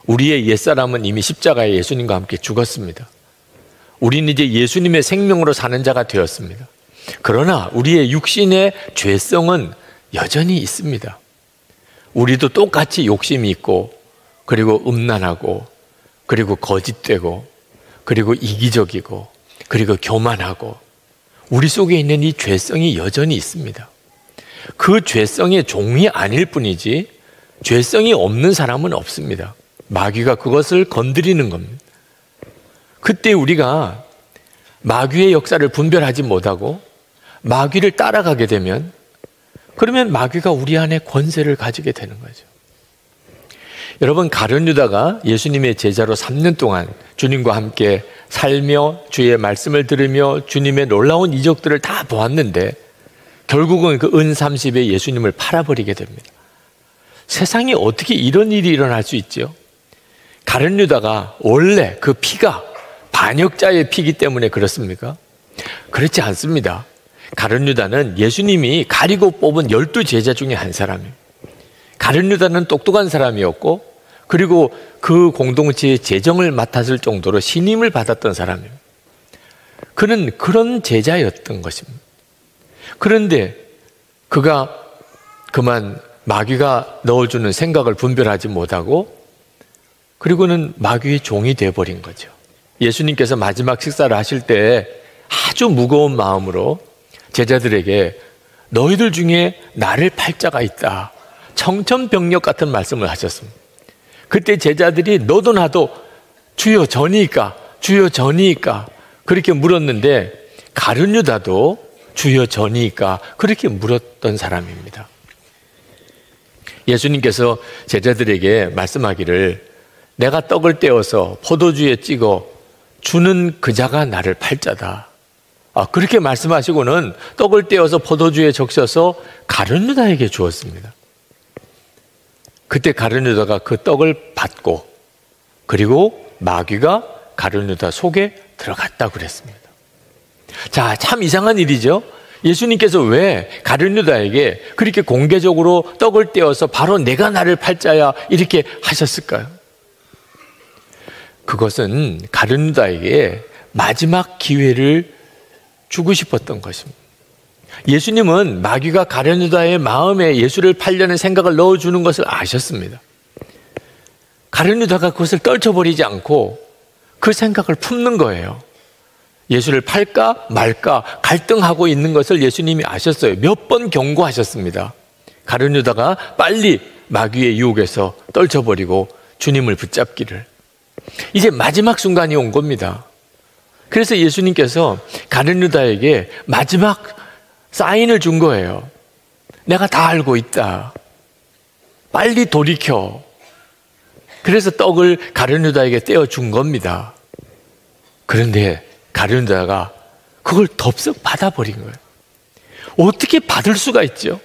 우리의 옛사람은 이미 십자가에 예수님과 함께 죽었습니다. 우리는 이제 예수님의 생명으로 사는 자가 되었습니다. 그러나 우리의 육신의 죄성은 여전히 있습니다. 우리도 똑같이 욕심이 있고, 그리고 음란하고, 그리고 거짓되고, 그리고 이기적이고, 그리고 교만하고, 우리 속에 있는 이 죄성이 여전히 있습니다. 그 죄성의 종이 아닐 뿐이지 죄성이 없는 사람은 없습니다. 마귀가 그것을 건드리는 겁니다. 그때 우리가 마귀의 역사를 분별하지 못하고 마귀를 따라가게 되면 그러면 마귀가 우리 안에 권세를 가지게 되는 거죠. 여러분, 가룟 유다가 예수님의 제자로 3년 동안 주님과 함께 살며 주의 말씀을 들으며 주님의 놀라운 이적들을 다 보았는데 결국은 그 은 30에 예수님을 팔아버리게 됩니다. 세상에 어떻게 이런 일이 일어날 수 있죠? 가룟 유다가 원래 그 피가 반역자의 피기 때문에 그렇습니까? 그렇지 않습니다. 가룟 유다는 예수님이 가리고 뽑은 12제자 중에 한 사람이에요. 가룟 유다는 똑똑한 사람이었고 그리고 그 공동체의 재정을 맡았을 정도로 신임을 받았던 사람이에요. 그는 그런 제자였던 것입니다. 그런데 그가 그만 마귀가 넣어주는 생각을 분별하지 못하고 그리고는 마귀의 종이 되어버린 거죠. 예수님께서 마지막 식사를 하실 때 아주 무거운 마음으로 제자들에게 너희들 중에 나를 팔 자가 있다. 청천벽력 같은 말씀을 하셨습니다. 그때 제자들이 너도 나도 주여 저니까 주여 저니까 그렇게 물었는데 가룟 유다도 주여 저니까 그렇게 물었던 사람입니다. 예수님께서 제자들에게 말씀하기를 내가 떡을 떼어서 포도주에 찍어 주는 그 자가 나를 팔 자다. 그렇게 말씀하시고는 떡을 떼어서 포도주에 적셔서 가룟 유다에게 주었습니다. 그때 가룟 유다가 그 떡을 받고 그리고 마귀가 가룟 유다 속에 들어갔다고 그랬습니다. 자, 참 이상한 일이죠. 예수님께서 왜 가룟 유다에게 그렇게 공개적으로 떡을 떼어서 바로 내가 나를 팔 자야 이렇게 하셨을까요? 그것은 가룟 유다에게 마지막 기회를 주고 싶었던 것입니다. 예수님은 마귀가 가룟 유다의 마음에 예수를 팔려는 생각을 넣어주는 것을 아셨습니다. 가룟 유다가 그것을 떨쳐버리지 않고 그 생각을 품는 거예요. 예수를 팔까 말까 갈등하고 있는 것을 예수님이 아셨어요. 몇 번 경고하셨습니다. 가룟 유다가 빨리 마귀의 유혹에서 떨쳐버리고 주님을 붙잡기를. 이제 마지막 순간이 온 겁니다. 그래서 예수님께서 가룟 유다에게 마지막 사인을 준 거예요. 내가 다 알고 있다. 빨리 돌이켜. 그래서 떡을 가룟 유다에게 떼어준 겁니다. 그런데 가룟 유다가 그걸 덥석 받아버린 거예요. 어떻게 받을 수가 있죠?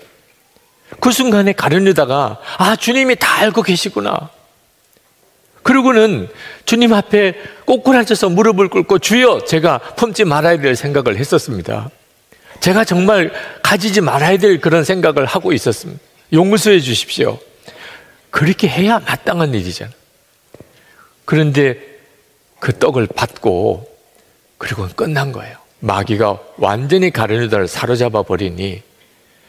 그 순간에 가룟 유다가 주님이 다 알고 계시구나. 그리고는 주님 앞에 꼬꾸라져서 무릎을 꿇고 주여 제가 품지 말아야 될 생각을 했었습니다. 제가 정말 가지지 말아야 될 그런 생각을 하고 있었습니다. 용서해 주십시오. 그렇게 해야 마땅한 일이잖아요. 그런데 그 떡을 받고 그리고는 끝난 거예요. 마귀가 완전히 가룟 유다를 사로잡아 버리니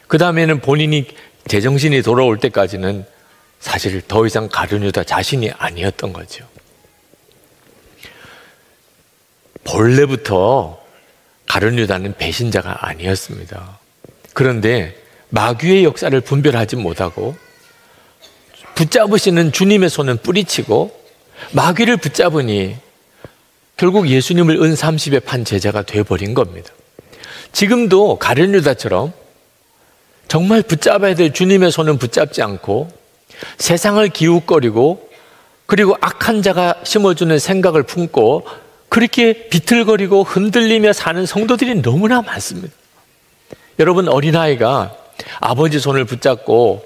그 다음에는 본인이 제정신이 돌아올 때까지는 사실 더 이상 가룟 유다 자신이 아니었던 거죠. 본래부터 가룟 유다는 배신자가 아니었습니다. 그런데 마귀의 역사를 분별하지 못하고 붙잡으시는 주님의 손은 뿌리치고 마귀를 붙잡으니 결국 예수님을 은 30에 판 제자가 되어버린 겁니다. 지금도 가룟 유다처럼 정말 붙잡아야 될 주님의 손은 붙잡지 않고 세상을 기웃거리고 그리고 악한 자가 심어주는 생각을 품고 그렇게 비틀거리고 흔들리며 사는 성도들이 너무나 많습니다. 여러분, 어린아이가 아버지 손을 붙잡고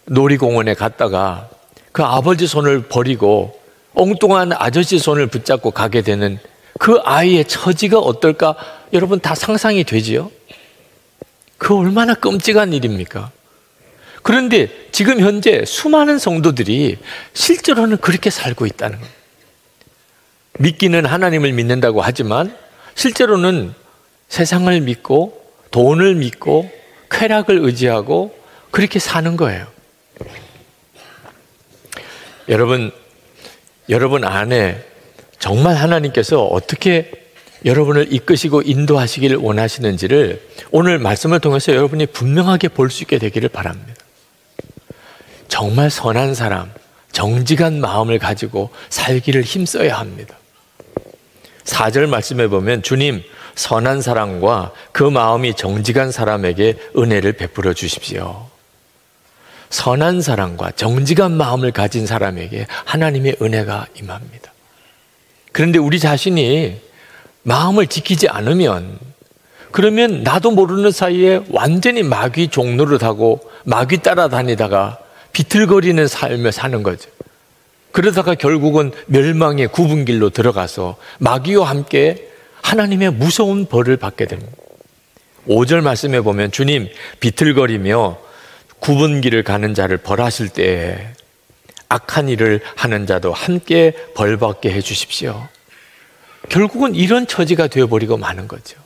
놀이공원에 갔다가 그 아버지 손을 버리고 엉뚱한 아저씨 손을 붙잡고 가게 되는 그 아이의 처지가 어떨까? 여러분 다 상상이 되지요? 그 얼마나 끔찍한 일입니까? 그런데 지금 현재 수많은 성도들이 실제로는 그렇게 살고 있다는 거예요. 믿기는 하나님을 믿는다고 하지만 실제로는 세상을 믿고 돈을 믿고 쾌락을 의지하고 그렇게 사는 거예요. 여러분 안에 정말 하나님께서 어떻게 여러분을 이끄시고 인도하시기를 원하시는지를 오늘 말씀을 통해서 여러분이 분명하게 볼 수 있게 되기를 바랍니다. 정말 선한 사람, 정직한 마음을 가지고 살기를 힘써야 합니다. 4절 말씀해 보면 주님, 선한 사람과 그 마음이 정직한 사람에게 은혜를 베풀어 주십시오. 선한 사람과 정직한 마음을 가진 사람에게 하나님의 은혜가 임합니다. 그런데 우리 자신이 마음을 지키지 않으면, 그러면 나도 모르는 사이에 완전히 마귀 종노릇하고 마귀 따라다니다가 비틀거리는 삶을 사는 거죠. 그러다가 결국은 멸망의 굽은 길로 들어가서 마귀와 함께 하나님의 무서운 벌을 받게 됩니다. 5절 말씀에 보면 주님, 비틀거리며 굽은 길을 가는 자를 벌하실 때에 악한 일을 하는 자도 함께 벌받게 해주십시오. 결국은 이런 처지가 되어버리고 마는 거죠.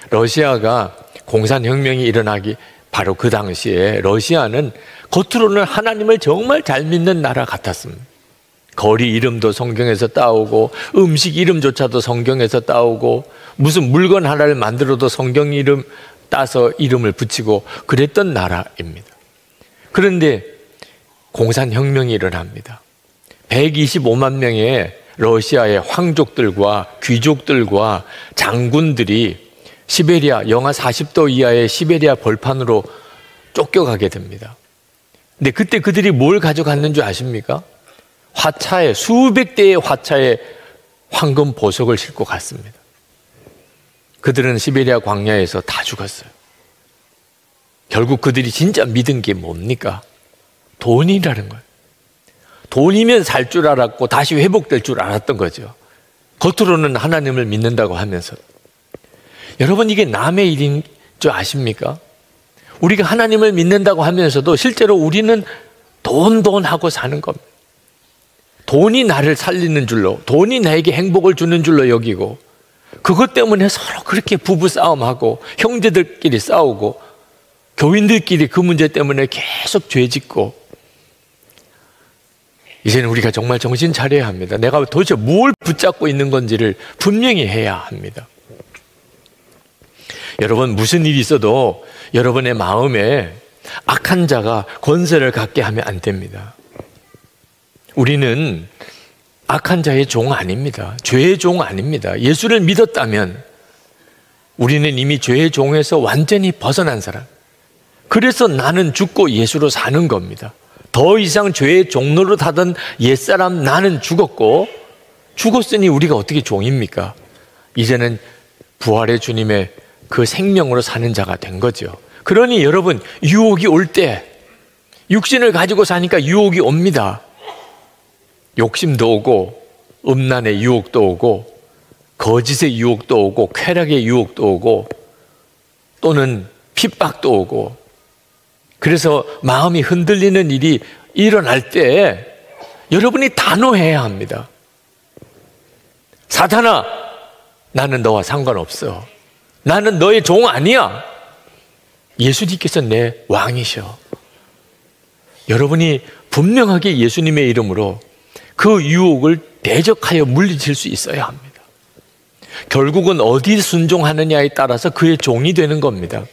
러시아가 공산혁명이 일어나기 바로 그 당시에 러시아는 겉으로는 하나님을 정말 잘 믿는 나라 같았습니다. 거리 이름도 성경에서 따오고 음식 이름조차도 성경에서 따오고 무슨 물건 하나를 만들어도 성경 이름 따서 이름을 붙이고 그랬던 나라입니다. 그런데 공산혁명이 일어납니다. 125만 명의 러시아의 황족들과 귀족들과 장군들이 시베리아, 영하 40도 이하의 시베리아 벌판으로 쫓겨가게 됩니다. 근데 그때 그들이 뭘 가져갔는 줄 아십니까? 화차에, 수백 대의 화차에 황금 보석을 싣고 갔습니다. 그들은 시베리아 광야에서 다 죽었어요. 결국 그들이 진짜 믿은 게 뭡니까? 돈이라는 거예요. 돈이면 살 줄 알았고 다시 회복될 줄 알았던 거죠. 겉으로는 하나님을 믿는다고 하면서. 여러분, 이게 남의 일인 줄 아십니까? 우리가 하나님을 믿는다고 하면서도 실제로 우리는 돈 하고 사는 겁니다. 돈이 나를 살리는 줄로, 돈이 나에게 행복을 주는 줄로 여기고, 그것 때문에 서로 그렇게 부부싸움하고 형제들끼리 싸우고 교인들끼리 그 문제 때문에 계속 죄짓고. 이제는 우리가 정말 정신 차려야 합니다. 내가 도대체 뭘 붙잡고 있는 건지를 분명히 해야 합니다. 여러분, 무슨 일이 있어도 여러분의 마음에 악한 자가 권세를 갖게 하면 안 됩니다. 우리는 악한 자의 종 아닙니다. 죄의 종 아닙니다. 예수를 믿었다면 우리는 이미 죄의 종에서 완전히 벗어난 사람. 그래서 나는 죽고 예수로 사는 겁니다. 더 이상 죄의 종노릇 하던 옛사람 나는 죽었고, 죽었으니 우리가 어떻게 종입니까? 이제는 부활의 주님의 그 생명으로 사는 자가 된 거죠. 그러니 여러분, 유혹이 올 때 육신을 가지고 사니까 유혹이 옵니다. 욕심도 오고 음란의 유혹도 오고 거짓의 유혹도 오고 쾌락의 유혹도 오고 또는 핍박도 오고, 그래서 마음이 흔들리는 일이 일어날 때 여러분이 단호해야 합니다. 사탄아, 나는 너와 상관없어. 나는 너의 종 아니야. 예수님께서 내 왕이셔. 여러분이 분명하게 예수님의 이름으로 그 유혹을 대적하여 물리칠 수 있어야 합니다. 결국은 어디 순종하느냐에 따라서 그의 종이 되는 겁니다.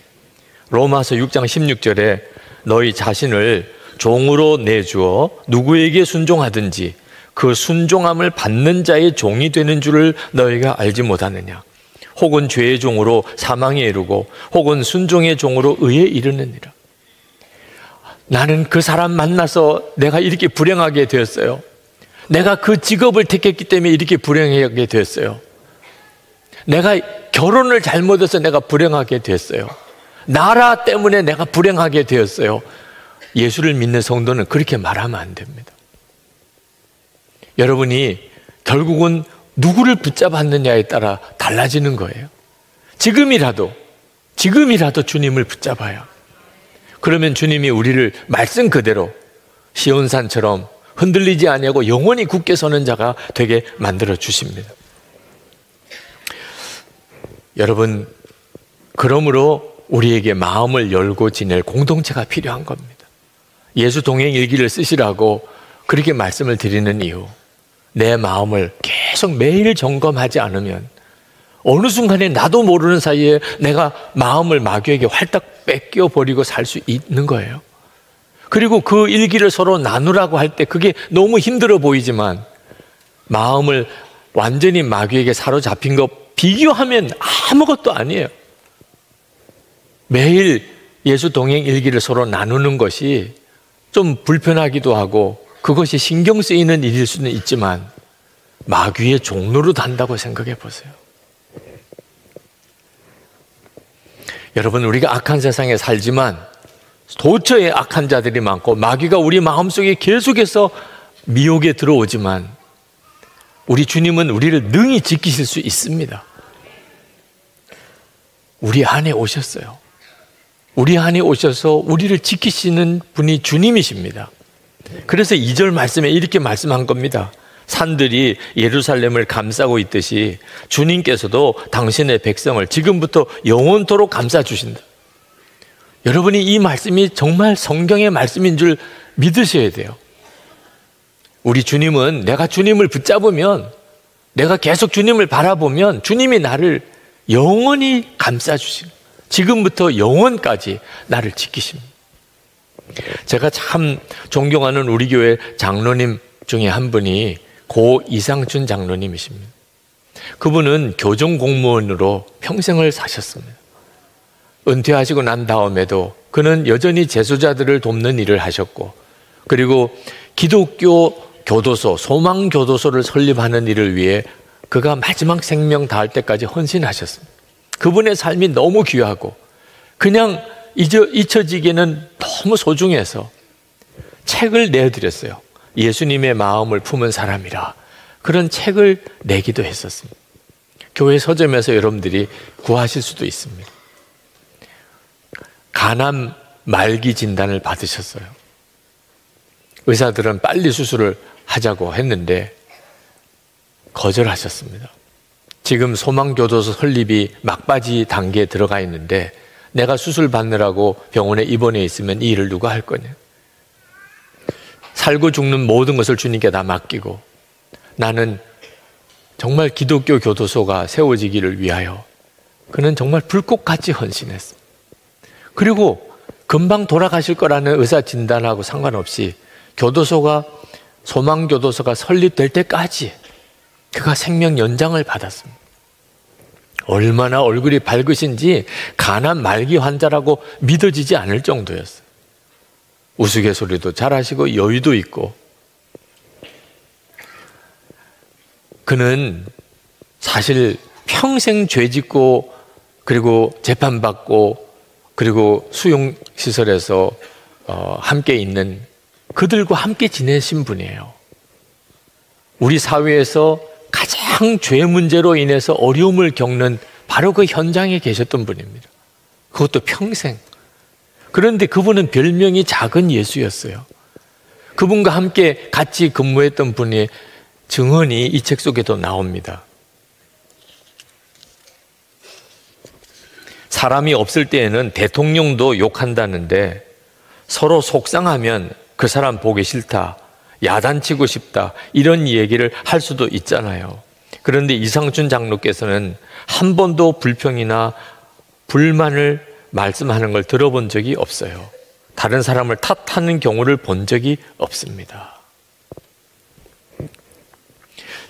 로마서 6장 16절에 너희 자신을 종으로 내주어 누구에게 순종하든지 그 순종함을 받는 자의 종이 되는 줄을 너희가 알지 못하느냐. 혹은 죄의 종으로 사망에 이르고 혹은 순종의 종으로 의에 이르느니라. 나는 그 사람 만나서 내가 이렇게 불행하게 되었어요. 내가 그 직업을 택했기 때문에 이렇게 불행하게 되었어요. 내가 결혼을 잘못해서 내가 불행하게 됐어요. 나라 때문에 내가 불행하게 되었어요. 예수를 믿는 성도는 그렇게 말하면 안 됩니다. 여러분이 결국은 누구를 붙잡았느냐에 따라 달라지는 거예요. 지금이라도 주님을 붙잡아요. 그러면 주님이 우리를 말씀 그대로 시온산처럼 흔들리지 아니하고 영원히 굳게 서는 자가 되게 만들어 주십니다. 여러분, 그러므로 우리에게 마음을 열고 지낼 공동체가 필요한 겁니다. 예수 동행 일기를 쓰시라고 그렇게 말씀을 드리는 이유, 내 마음을 계속 매일 점검하지 않으면 어느 순간에 나도 모르는 사이에 내가 마음을 마귀에게 활딱 뺏겨버리고 살 수 있는 거예요. 그리고 그 일기를 서로 나누라고 할 때 그게 너무 힘들어 보이지만 마음을 완전히 마귀에게 사로잡힌 것 비교하면 아무것도 아니에요. 매일 예수 동행 일기를 서로 나누는 것이 좀 불편하기도 하고 그것이 신경 쓰이는 일일 수는 있지만 마귀의 종로로 단다고 생각해 보세요. 여러분, 우리가 악한 세상에 살지만 도처에 악한 자들이 많고 마귀가 우리 마음속에 계속해서 미혹에 들어오지만 우리 주님은 우리를 능히 지키실 수 있습니다. 우리 안에 오셨어요. 우리 안에 오셔서 우리를 지키시는 분이 주님이십니다. 그래서 2절 말씀에 이렇게 말씀한 겁니다. 산들이 예루살렘을 감싸고 있듯이 주님께서도 당신의 백성을 지금부터 영원토록 감싸 주신다. 여러분이 이 말씀이 정말 성경의 말씀인 줄 믿으셔야 돼요. 우리 주님은 내가 주님을 붙잡으면, 내가 계속 주님을 바라보면 주님이 나를 영원히 감싸 주십니다. 지금부터 영원까지 나를 지키십니다. 제가 참 존경하는 우리 교회 장로님 중에 한 분이 고 이상춘 장로님이십니다. 그분은 교정 공무원으로 평생을 사셨습니다. 은퇴하시고 난 다음에도 그는 여전히 재소자들을 돕는 일을 하셨고, 그리고 기독교 교도소, 소망교도소를 설립하는 일을 위해 그가 마지막 생명 다할 때까지 헌신하셨습니다. 그분의 삶이 너무 귀하고 그냥 잊혀지기에는 너무 소중해서 책을 내드렸어요. 예수님의 마음을 품은 사람이라 그런 책을 내기도 했었습니다. 교회 서점에서 여러분들이 구하실 수도 있습니다. 간암 말기 진단을 받으셨어요. 의사들은 빨리 수술을 하자고 했는데 거절하셨습니다. 지금 소망교도소 설립이 막바지 단계에 들어가 있는데 내가 수술 받느라고 병원에 입원해 있으면 이 일을 누가 할 거냐. 살고 죽는 모든 것을 주님께 다 맡기고 나는 정말 기독교 교도소가 세워지기를 위하여 그는 정말 불꽃같이 헌신했습니다. 그리고 금방 돌아가실 거라는 의사 진단하고 상관없이 소망교도소가 설립될 때까지 그가 생명 연장을 받았습니다. 얼마나 얼굴이 밝으신지 간암 말기 환자라고 믿어지지 않을 정도였어요. 우스갯소리도 잘하시고 여유도 있고. 그는 사실 평생 죄 짓고 그리고 재판받고 그리고 수용시설에서 함께 있는 그들과 함께 지내신 분이에요. 우리 사회에서 가장 죄 문제로 인해서 어려움을 겪는 바로 그 현장에 계셨던 분입니다. 그것도 평생. 그런데 그분은 별명이 작은 예수였어요. 그분과 함께 같이 근무했던 분의 증언이 이 책 속에도 나옵니다. 사람이 없을 때에는 대통령도 욕한다는데 서로 속상하면 그 사람 보기 싫다, 야단치고 싶다, 이런 얘기를 할 수도 있잖아요. 그런데 이상춘 장로께서는 한 번도 불평이나 불만을 말씀하는 걸 들어본 적이 없어요. 다른 사람을 탓하는 경우를 본 적이 없습니다.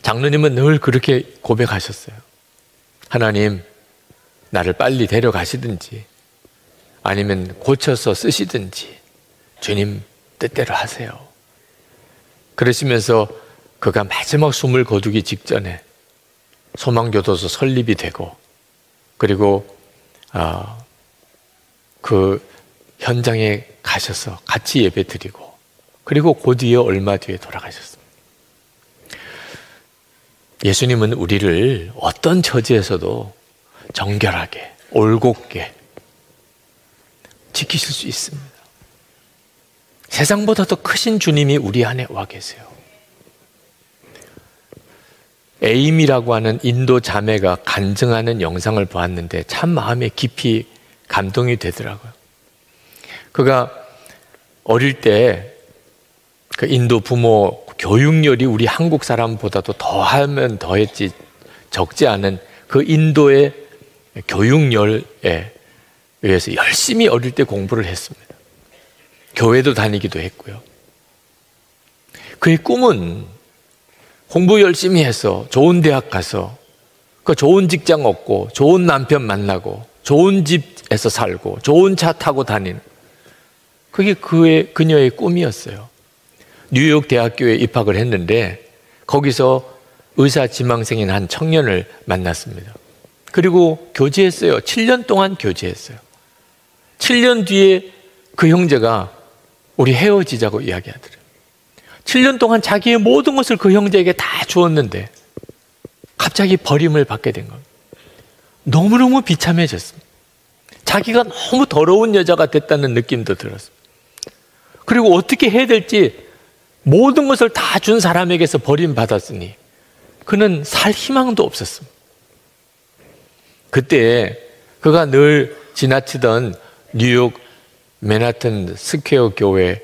장로님은 늘 그렇게 고백하셨어요. 하나님, 나를 빨리 데려가시든지 아니면 고쳐서 쓰시든지 주님 뜻대로 하세요. 그러시면서 그가 마지막 숨을 거두기 직전에 소망교도소 설립이 되고 그리고 그 현장에 가셔서 같이 예배 드리고 그리고 그 뒤에 얼마 뒤에 돌아가셨습니다. 예수님은 우리를 어떤 처지에서도 정결하게 올곧게 지키실 수 있습니다. 세상보다 더 크신 주님이 우리 안에 와 계세요. 에임이라고 하는 인도 자매가 간증하는 영상을 보았는데 참 마음에 깊이 감동이 되더라고요. 그가 어릴 때 그 인도 부모 교육열이 우리 한국 사람보다도 더하면 더했지 적지 않은 그 인도의 교육열에 의해서 열심히 어릴 때 공부를 했습니다. 교회도 다니기도 했고요. 그의 꿈은 공부 열심히 해서 좋은 대학 가서 그 좋은 직장 얻고 좋은 남편 만나고 좋은 집에서 살고 좋은 차 타고 다니는, 그게 그녀의 꿈이었어요. 뉴욕 대학교에 입학을 했는데 거기서 의사 지망생인 한 청년을 만났습니다. 그리고 교제했어요. 7년 동안 교제했어요. 7년 뒤에 그 형제가 우리 헤어지자고 이야기하더래요. 7년 동안 자기의 모든 것을 그 형제에게 다 주었는데 갑자기 버림을 받게 된 겁니다. 너무너무 비참해졌습니다. 자기가 너무 더러운 여자가 됐다는 느낌도 들었습니다. 그리고 어떻게 해야 될지, 모든 것을 다 준 사람에게서 버림받았으니 그는 살 희망도 없었습니다. 그때 그가 늘 지나치던 뉴욕 맨하튼 스퀘어 교회,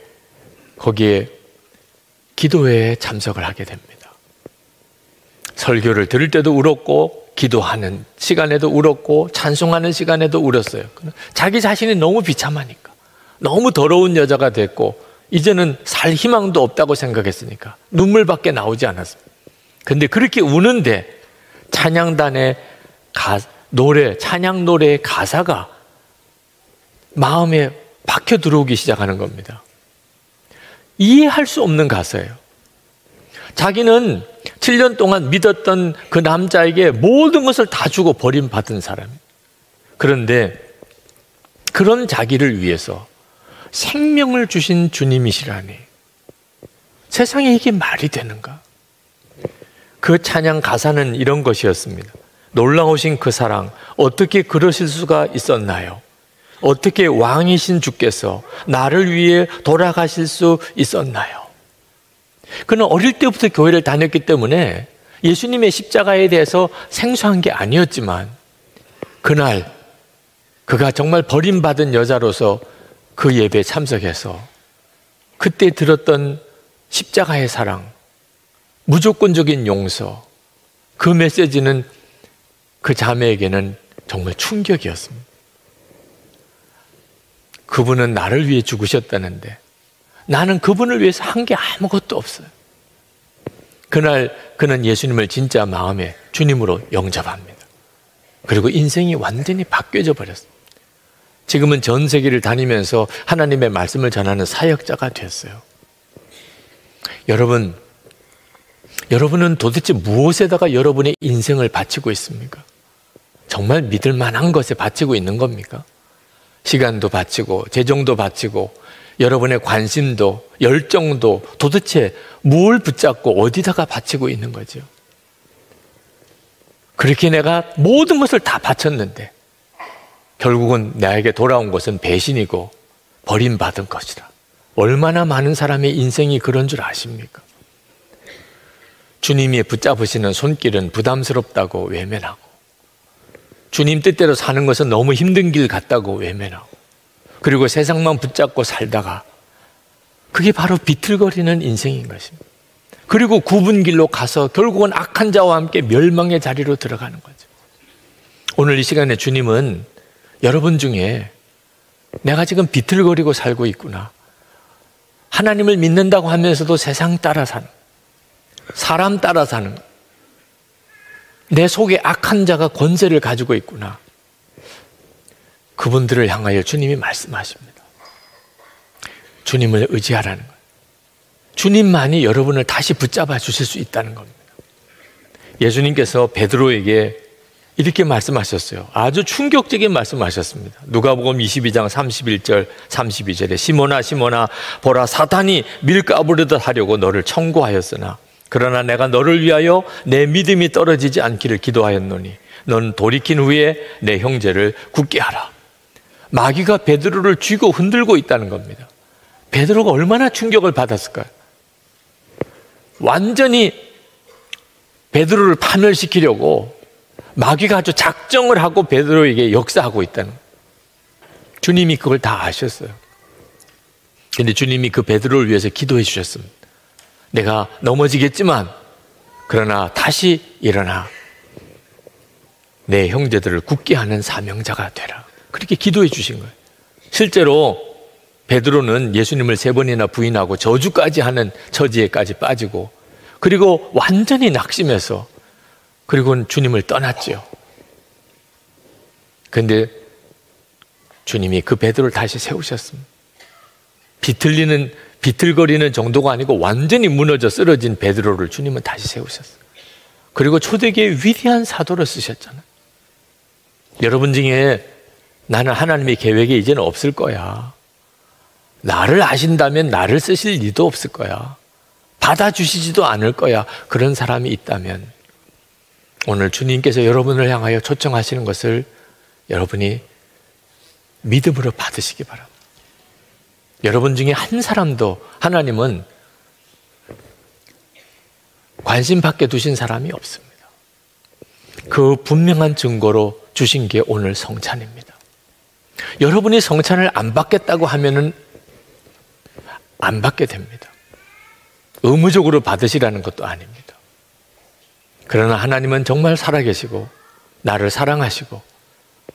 거기에 기도회에 참석을 하게 됩니다. 설교를 들을 때도 울었고 기도하는 시간에도 울었고 찬송하는 시간에도 울었어요. 자기 자신이 너무 비참하니까, 너무 더러운 여자가 됐고 이제는 살 희망도 없다고 생각했으니까 눈물밖에 나오지 않았습니다. 근데 그렇게 우는데 찬양단의 찬양 노래의 가사가 마음에 박혀 들어오기 시작하는 겁니다. 이해할 수 없는 가사예요. 자기는 7년 동안 믿었던 그 남자에게 모든 것을 다 주고 버림받은 사람이에요. 그런데 그런 자기를 위해서 생명을 주신 주님이시라니, 세상에 이게 말이 되는가? 그 찬양 가사는 이런 것이었습니다. 놀라우신 그 사랑, 어떻게 그러실 수가 있었나요? 어떻게 왕이신 주께서 나를 위해 돌아가실 수 있었나요? 그는 어릴 때부터 교회를 다녔기 때문에 예수님의 십자가에 대해서 생소한 게 아니었지만, 그날 그가 정말 버림받은 여자로서 그 예배에 참석해서 그때 들었던 십자가의 사랑, 무조건적인 용서, 그 메시지는 그 자매에게는 정말 충격이었습니다. 그분은 나를 위해 죽으셨다는데 나는 그분을 위해서 한 게 아무것도 없어요. 그날 그는 예수님을 진짜 마음에 주님으로 영접합니다. 그리고 인생이 완전히 바뀌어져 버렸어요. 지금은 전 세계를 다니면서 하나님의 말씀을 전하는 사역자가 됐어요. 여러분은 도대체 무엇에다가 여러분의 인생을 바치고 있습니까? 정말 믿을 만한 것에 바치고 있는 겁니까? 시간도 바치고 재정도 바치고 여러분의 관심도 열정도 도대체 뭘 붙잡고 어디다가 바치고 있는 거죠? 그렇게 내가 모든 것을 다 바쳤는데 결국은 나에게 돌아온 것은 배신이고 버림받은 것이다. 얼마나 많은 사람의 인생이 그런 줄 아십니까? 주님이 붙잡으시는 손길은 부담스럽다고 외면하고, 주님 뜻대로 사는 것은 너무 힘든 길 같다고 외면하고, 그리고 세상만 붙잡고 살다가 그게 바로 비틀거리는 인생인 것입니다. 그리고 굽은 길로 가서 결국은 악한 자와 함께 멸망의 자리로 들어가는 거죠. 오늘 이 시간에 주님은 여러분 중에 내가 지금 비틀거리고 살고 있구나, 하나님을 믿는다고 하면서도 세상 따라 사는, 사람 따라 사는, 내 속에 악한 자가 권세를 가지고 있구나, 그분들을 향하여 주님이 말씀하십니다. 주님을 의지하라는 거예요. 주님만이 여러분을 다시 붙잡아 주실 수 있다는 겁니다. 예수님께서 베드로에게 이렇게 말씀하셨어요. 아주 충격적인 말씀하셨습니다. 누가복음 22장 31절 32절에 시몬아 시몬아 보라, 사탄이 밀가부르듯 하려고 너를 청구하였으나 그러나 내가 너를 위하여 내 믿음이 떨어지지 않기를 기도하였노니 넌 돌이킨 후에 내 형제를 굳게 하라. 마귀가 베드로를 쥐고 흔들고 있다는 겁니다. 베드로가 얼마나 충격을 받았을까요? 완전히 베드로를 파멸시키려고 마귀가 아주 작정을 하고 베드로에게 역사하고 있다는 거예요. 주님이 그걸 다 아셨어요. 그런데 주님이 그 베드로를 위해서 기도해 주셨습니다. 내가 넘어지겠지만 그러나 다시 일어나 내 형제들을 굳게 하는 사명자가 되라. 그렇게 기도해 주신 거예요. 실제로 베드로는 예수님을 3번이나 부인하고 저주까지 하는 처지에까지 빠지고, 그리고 완전히 낙심해서 그리고는 주님을 떠났죠. 그런데 주님이 그 베드로를 다시 세우셨습니다. 비틀거리는 정도가 아니고 완전히 무너져 쓰러진 베드로를 주님은 다시 세우셨어요. 그리고 초대교회의 위대한 사도를 쓰셨잖아요. 여러분 중에 나는 하나님의 계획에 이제는 없을 거야, 나를 아신다면 나를 쓰실 리도 없을 거야, 받아주시지도 않을 거야, 그런 사람이 있다면 오늘 주님께서 여러분을 향하여 초청하시는 것을 여러분이 믿음으로 받으시기 바랍니다. 여러분 중에 한 사람도 하나님은 관심 밖에 두신 사람이 없습니다. 그 분명한 증거로 주신 게 오늘 성찬입니다. 여러분이 성찬을 안 받겠다고 하면은 안 받게 됩니다. 의무적으로 받으시라는 것도 아닙니다. 그러나 하나님은 정말 살아계시고 나를 사랑하시고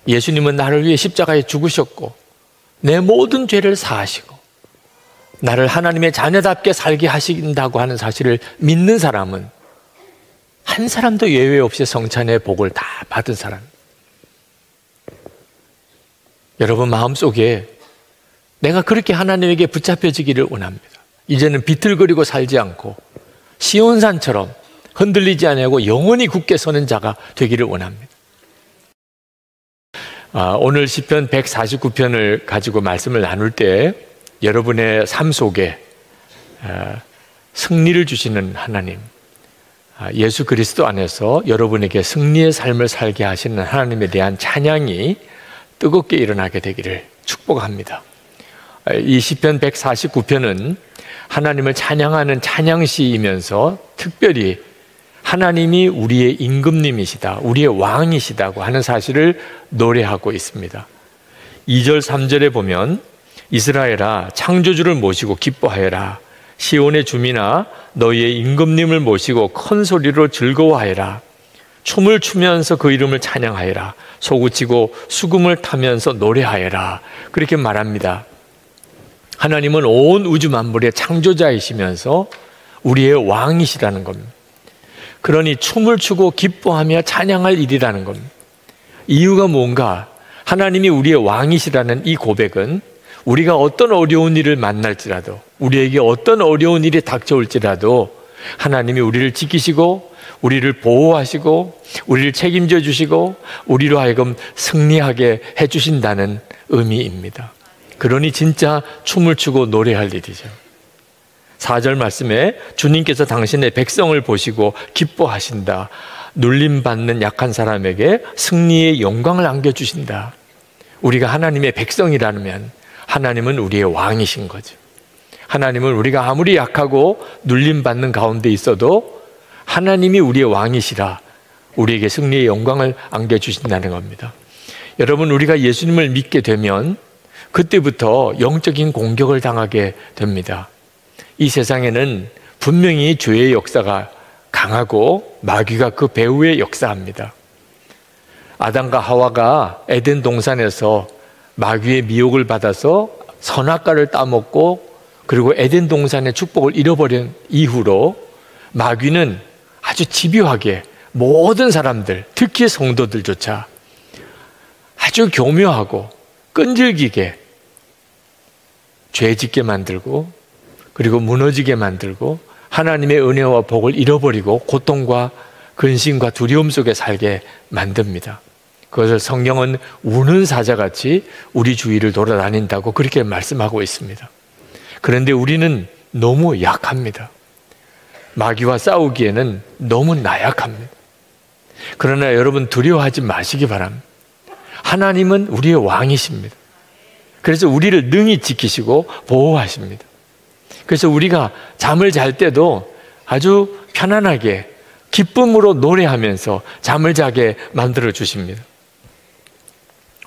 예수님은 나를 위해 십자가에 죽으셨고 내 모든 죄를 사하시고 나를 하나님의 자녀답게 살게 하신다고 하는 사실을 믿는 사람은 한 사람도 예외 없이 성찬의 복을 다 받은 사람. 여러분 마음속에 내가 그렇게 하나님에게 붙잡혀지기를 원합니다. 이제는 비틀거리고 살지 않고 시온산처럼 흔들리지 아니하고 영원히 굳게 서는 자가 되기를 원합니다. 오늘 시편 149편을 가지고 말씀을 나눌 때 여러분의 삶 속에 승리를 주시는 하나님, 예수 그리스도 안에서 여러분에게 승리의 삶을 살게 하시는 하나님에 대한 찬양이 뜨겁게 일어나게 되기를 축복합니다. 이 시편 149편은 하나님을 찬양하는 찬양시이면서 특별히 하나님이 우리의 임금님이시다, 우리의 왕이시다고 하는 사실을 노래하고 있습니다. 2절 3절에 보면 이스라엘아 창조주를 모시고 기뻐하여라, 시온의 주민아 너희의 임금님을 모시고 큰 소리로 즐거워하여라, 춤을 추면서 그 이름을 찬양하여라, 소구치고 수금을 타면서 노래하여라, 그렇게 말합니다. 하나님은 온 우주 만물의 창조자이시면서 우리의 왕이시라는 겁니다. 그러니 춤을 추고 기뻐하며 찬양할 일이라는 겁니다. 이유가 뭔가? 하나님이 우리의 왕이시라는 이 고백은 우리가 어떤 어려운 일을 만날지라도, 우리에게 어떤 어려운 일이 닥쳐올지라도 하나님이 우리를 지키시고 우리를 보호하시고 우리를 책임져 주시고 우리로 하여금 승리하게 해주신다는 의미입니다. 그러니 진짜 춤을 추고 노래할 일이죠. 4절 말씀에 주님께서 당신의 백성을 보시고 기뻐하신다, 눌림받는 약한 사람에게 승리의 영광을 안겨주신다. 우리가 하나님의 백성이라면 하나님은 우리의 왕이신 거죠. 하나님은 우리가 아무리 약하고 눌림받는 가운데 있어도 하나님이 우리의 왕이시라 우리에게 승리의 영광을 안겨주신다는 겁니다. 여러분, 우리가 예수님을 믿게 되면 그때부터 영적인 공격을 당하게 됩니다. 이 세상에는 분명히 죄의 역사가 강하고 마귀가 그 배후에 역사합니다. 아담과 하와가 에덴 동산에서 마귀의 미혹을 받아서 선악과를 따먹고 그리고 에덴 동산의 축복을 잃어버린 이후로 마귀는 아주 집요하게 모든 사람들, 특히 성도들조차 아주 교묘하고 끈질기게 죄짓게 만들고 그리고 무너지게 만들고 하나님의 은혜와 복을 잃어버리고 고통과 근심과 두려움 속에 살게 만듭니다. 그것을 성경은 우는 사자같이 우리 주위를 돌아다닌다고 그렇게 말씀하고 있습니다. 그런데 우리는 너무 약합니다. 마귀와 싸우기에는 너무 나약합니다. 그러나 여러분 두려워하지 마시기 바랍니다. 하나님은 우리의 왕이십니다. 그래서 우리를 능히 지키시고 보호하십니다. 그래서 우리가 잠을 잘 때도 아주 편안하게 기쁨으로 노래하면서 잠을 자게 만들어 주십니다.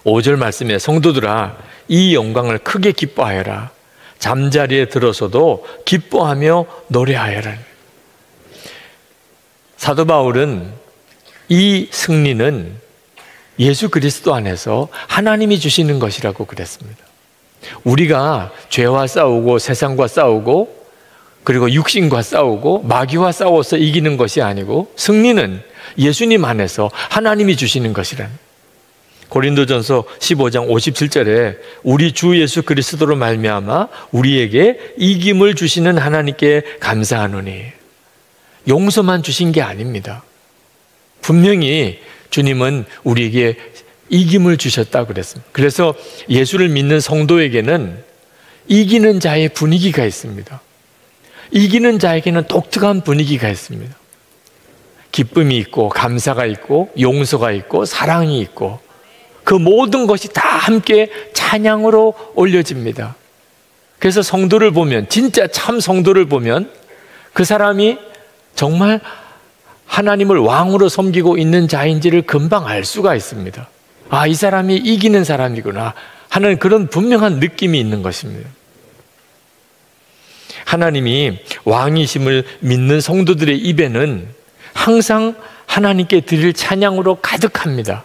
5절 말씀에 성도들아 이 영광을 크게 기뻐하여라, 잠자리에 들어서도 기뻐하며 노래하여라. 사도 바울은 이 승리는 예수 그리스도 안에서 하나님이 주시는 것이라고 그랬습니다. 우리가 죄와 싸우고 세상과 싸우고 그리고 육신과 싸우고 마귀와 싸워서 이기는 것이 아니고 승리는 예수님 안에서 하나님이 주시는 것이란. 고린도전서 15장 57절에 우리 주 예수 그리스도로 말미암아 우리에게 이김을 주시는 하나님께 감사하노니. 용서만 주신 게 아닙니다. 분명히 주님은 우리에게 이김을 주셨다고 그랬습니다. 그래서 예수를 믿는 성도에게는 이기는 자의 분위기가 있습니다. 이기는 자에게는 독특한 분위기가 있습니다. 기쁨이 있고 감사가 있고 용서가 있고 사랑이 있고 그 모든 것이 다 함께 찬양으로 올려집니다. 그래서 성도를 보면, 진짜 참 성도를 보면 그 사람이 정말 하나님을 왕으로 섬기고 있는 자인지를 금방 알 수가 있습니다. 아, 이 사람이 이기는 사람이구나 하는 그런 분명한 느낌이 있는 것입니다. 하나님이 왕이심을 믿는 성도들의 입에는 항상 하나님께 드릴 찬양으로 가득합니다.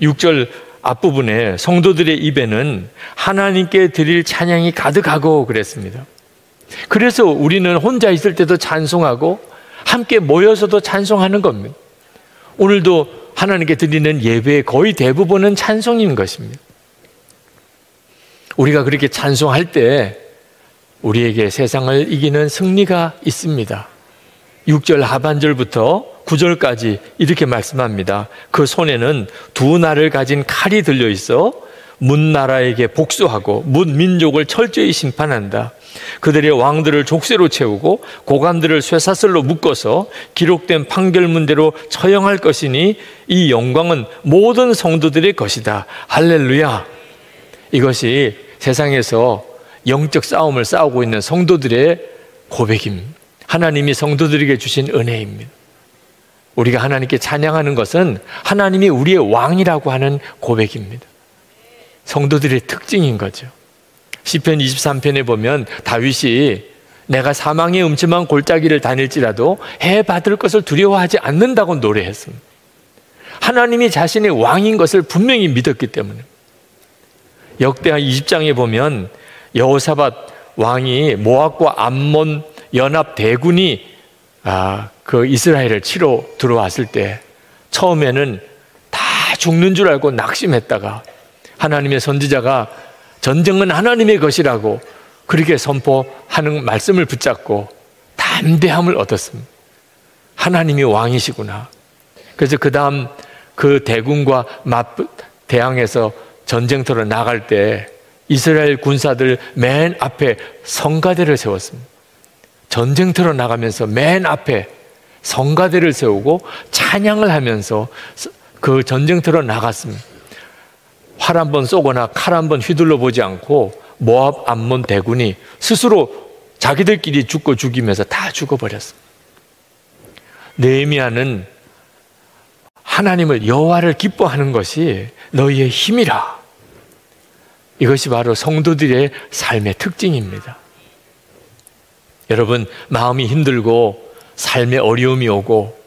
6절 앞부분에 성도들의 입에는 하나님께 드릴 찬양이 가득하고 그랬습니다. 그래서 우리는 혼자 있을 때도 찬송하고 함께 모여서도 찬송하는 겁니다. 오늘도 하나님께 드리는 예배의 거의 대부분은 찬송인 것입니다. 우리가 그렇게 찬송할 때 우리에게 세상을 이기는 승리가 있습니다. 6절 하반절부터 9절까지 이렇게 말씀합니다. 그 손에는 두 날을 가진 칼이 들려 있어 문 나라에게 복수하고 문 민족을 철저히 심판한다. 그들의 왕들을 족쇄로 채우고 고관들을 쇠사슬로 묶어서 기록된 판결문대로 처형할 것이니 이 영광은 모든 성도들의 것이다. 할렐루야. 이것이 세상에서 영적 싸움을 싸우고 있는 성도들의 고백입니다. 하나님이 성도들에게 주신 은혜입니다. 우리가 하나님께 찬양하는 것은 하나님이 우리의 왕이라고 하는 고백입니다. 성도들의 특징인 거죠. 시편 23편에 보면 다윗이 내가 사망의 음침한 골짜기를 다닐지라도 해 받을 것을 두려워하지 않는다고 노래했습니다. 하나님이 자신의 왕인 것을 분명히 믿었기 때문에. 역대하 20장에 보면 여호사밧 왕이 모압과 암몬 연합 대군이 그 이스라엘을 치러 들어왔을 때 처음에는 다 죽는 줄 알고 낙심했다가 하나님의 선지자가 전쟁은 하나님의 것이라고 그렇게 선포하는 말씀을 붙잡고 담대함을 얻었습니다. 하나님이 왕이시구나. 그래서 그 다음 그 대군과 대항해서 전쟁터로 나갈 때 이스라엘 군사들 맨 앞에 성가대를 세웠습니다. 전쟁터로 나가면서 맨 앞에 성가대를 세우고 찬양을 하면서 그 전쟁터로 나갔습니다. 활 한 번 쏘거나 칼 한 번 휘둘러 보지 않고 모압 암몬 대군이 스스로 자기들끼리 죽고 죽이면서 다 죽어버렸습니다. 느헤미야는 하나님을 여호와를 기뻐하는 것이 너희의 힘이라. 이것이 바로 성도들의 삶의 특징입니다. 여러분, 마음이 힘들고 삶에 어려움이 오고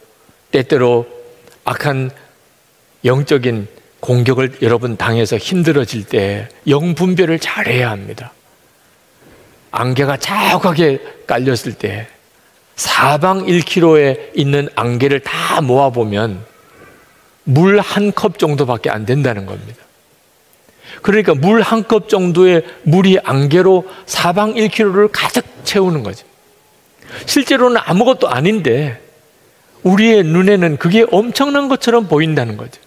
때때로 악한 영적인 공격을 여러분 당해서 힘들어질 때 영분별을 잘해야 합니다. 안개가 자욱하게 깔렸을 때 사방 1km에 있는 안개를 다 모아보면 물 한 컵 정도밖에 안 된다는 겁니다. 그러니까 물 한 컵 정도의 물이 안개로 사방 1km를 가득 채우는 거죠. 실제로는 아무것도 아닌데 우리의 눈에는 그게 엄청난 것처럼 보인다는 거죠.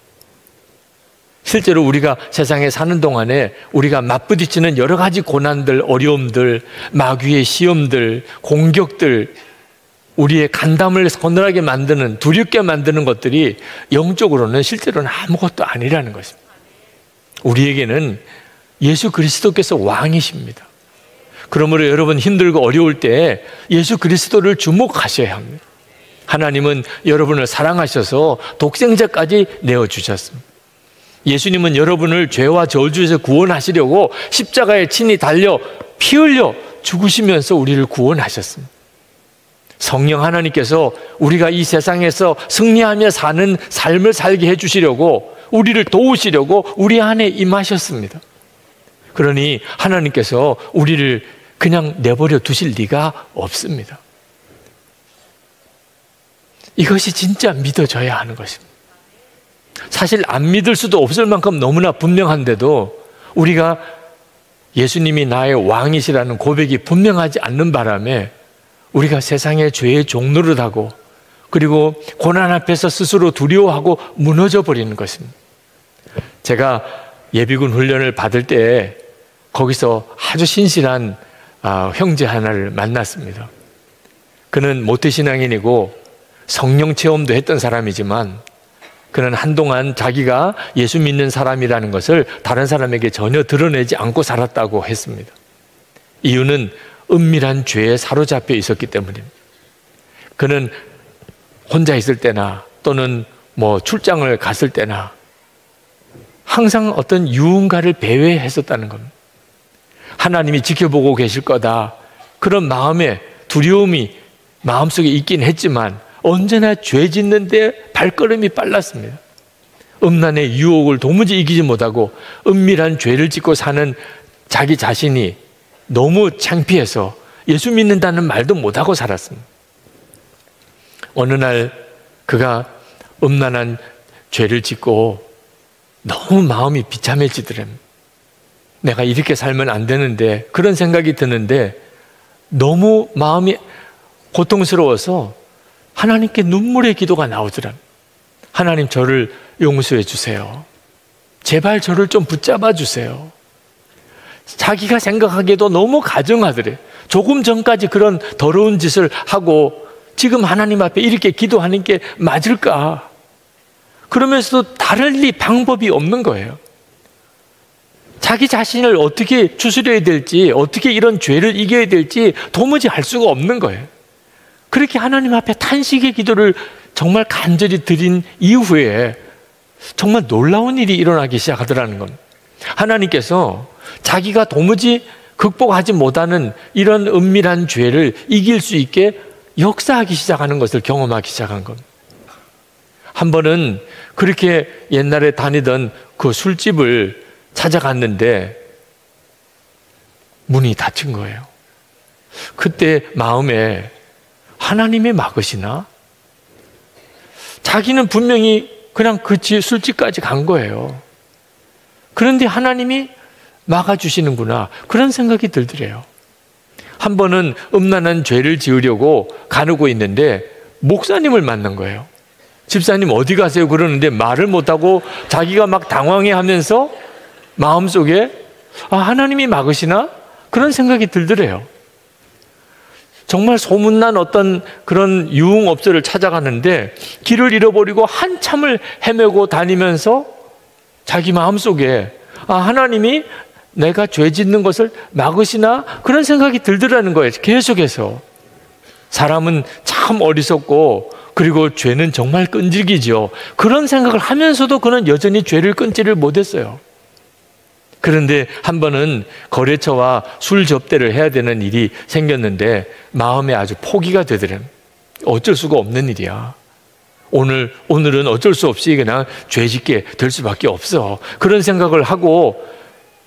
실제로 우리가 세상에 사는 동안에 우리가 맞부딪히는 여러 가지 고난들, 어려움들, 마귀의 시험들, 공격들, 우리의 간담을 서늘하게 만드는, 두렵게 만드는 것들이 영적으로는 실제로는 아무것도 아니라는 것입니다. 우리에게는 예수 그리스도께서 왕이십니다. 그러므로 여러분 힘들고 어려울 때 예수 그리스도를 주목하셔야 합니다. 하나님은 여러분을 사랑하셔서 독생자까지 내어주셨습니다. 예수님은 여러분을 죄와 저주에서 구원하시려고 십자가에 친히 달려 피 흘려 죽으시면서 우리를 구원하셨습니다. 성령 하나님께서 우리가 이 세상에서 승리하며 사는 삶을 살게 해주시려고 우리를 도우시려고 우리 안에 임하셨습니다. 그러니 하나님께서 우리를 그냥 내버려 두실 리가 없습니다. 이것이 진짜 믿어져야 하는 것입니다. 사실 안 믿을 수도 없을 만큼 너무나 분명한데도 우리가 예수님이 나의 왕이시라는 고백이 분명하지 않는 바람에 우리가 세상의 죄의 종노릇하고 그리고 고난 앞에서 스스로 두려워하고 무너져 버리는 것입니다. 제가 예비군 훈련을 받을 때 거기서 아주 신실한 형제 하나를 만났습니다. 그는 모태신앙인이고 성령 체험도 했던 사람이지만 그는 한동안 자기가 예수 믿는 사람이라는 것을 다른 사람에게 전혀 드러내지 않고 살았다고 했습니다. 이유는 은밀한 죄에 사로잡혀 있었기 때문입니다. 그는 혼자 있을 때나 또는 출장을 갔을 때나 항상 어떤 유흥가를 배회했었다는 겁니다. 하나님이 지켜보고 계실 거다. 그런 마음에 두려움이 마음속에 있긴 했지만 언제나 죄 짓는데 발걸음이 빨랐습니다. 음란의 유혹을 도무지 이기지 못하고 은밀한 죄를 짓고 사는 자기 자신이 너무 창피해서 예수 믿는다는 말도 못하고 살았습니다. 어느 날 그가 음란한 죄를 짓고 너무 마음이 비참해지더랍니다. 내가 이렇게 살면 안 되는데 그런 생각이 드는데 너무 마음이 고통스러워서 하나님께 눈물의 기도가 나오더랍니다. 하나님 저를 용서해 주세요. 제발 저를 좀 붙잡아 주세요. 자기가 생각하기에도 너무 가증하더래. 조금 전까지 그런 더러운 짓을 하고 지금 하나님 앞에 이렇게 기도하는 게 맞을까? 그러면서도 다른 방법이 없는 거예요. 자기 자신을 어떻게 추스려야 될지, 어떻게 이런 죄를 이겨야 될지 도무지 알 수가 없는 거예요. 그렇게 하나님 앞에 탄식의 기도를 정말 간절히 드린 이후에 정말 놀라운 일이 일어나기 시작하더라는 겁니다. 하나님께서 자기가 도무지 극복하지 못하는 이런 은밀한 죄를 이길 수 있게 역사하기 시작하는 것을 경험하기 시작한 겁니다. 한 번은 그렇게 옛날에 다니던 그 술집을 찾아갔는데 문이 닫힌 거예요. 그때 마음에 하나님이 막으시나? 자기는 분명히 그냥 그 술집까지 간 거예요. 그런데 하나님이 막아주시는구나. 그런 생각이 들더래요. 한 번은 음란한 죄를 지으려고 가누고 있는데 목사님을 만난 거예요. 집사님 어디 가세요? 그러는데 말을 못하고 자기가 막 당황해하면서 마음속에 하나님이 막으시나? 그런 생각이 들더래요. 정말 소문난 어떤 그런 유흥업소를 찾아가는데 길을 잃어버리고 한참을 헤매고 다니면서 자기 마음속에 하나님이 내가 죄 짓는 것을 막으시나? 그런 생각이 들더라는 거예요. 계속해서. 사람은 참 어리석고 그리고 죄는 정말 끈질기죠. 그런 생각을 하면서도 그는 여전히 죄를 끊지를 못했어요. 그런데 한 번은 거래처와 술 접대를 해야 되는 일이 생겼는데 마음에 아주 포기가 되더래요. 어쩔 수가 없는 일이야. 오늘은 어쩔 수 없이 그냥 죄 짓게 될 수밖에 없어. 그런 생각을 하고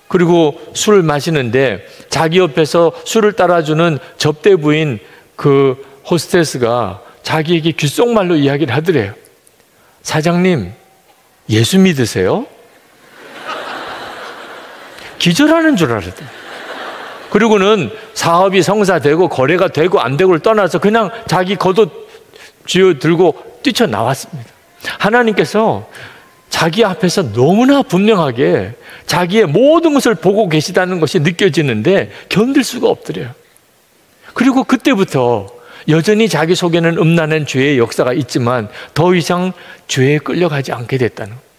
그리고 술을 마시는데 자기 옆에서 술을 따라주는 접대 부인 그 호스테스가 자기에게 귓속말로 이야기를 하더래요. 사장님, 예수 믿으세요? 기절하는 줄 알았대. 그리고는 사업이 성사되고 거래가 되고 안 되고를 떠나서 그냥 자기 겉옷 쥐어들고 뛰쳐나왔습니다. 하나님께서 자기 앞에서 너무나 분명하게 자기의 모든 것을 보고 계시다는 것이 느껴지는데 견딜 수가 없더래요. 그리고 그때부터 여전히 자기 속에는 음란한 죄의 역사가 있지만 더 이상 죄에 끌려가지 않게 됐다는 거예요.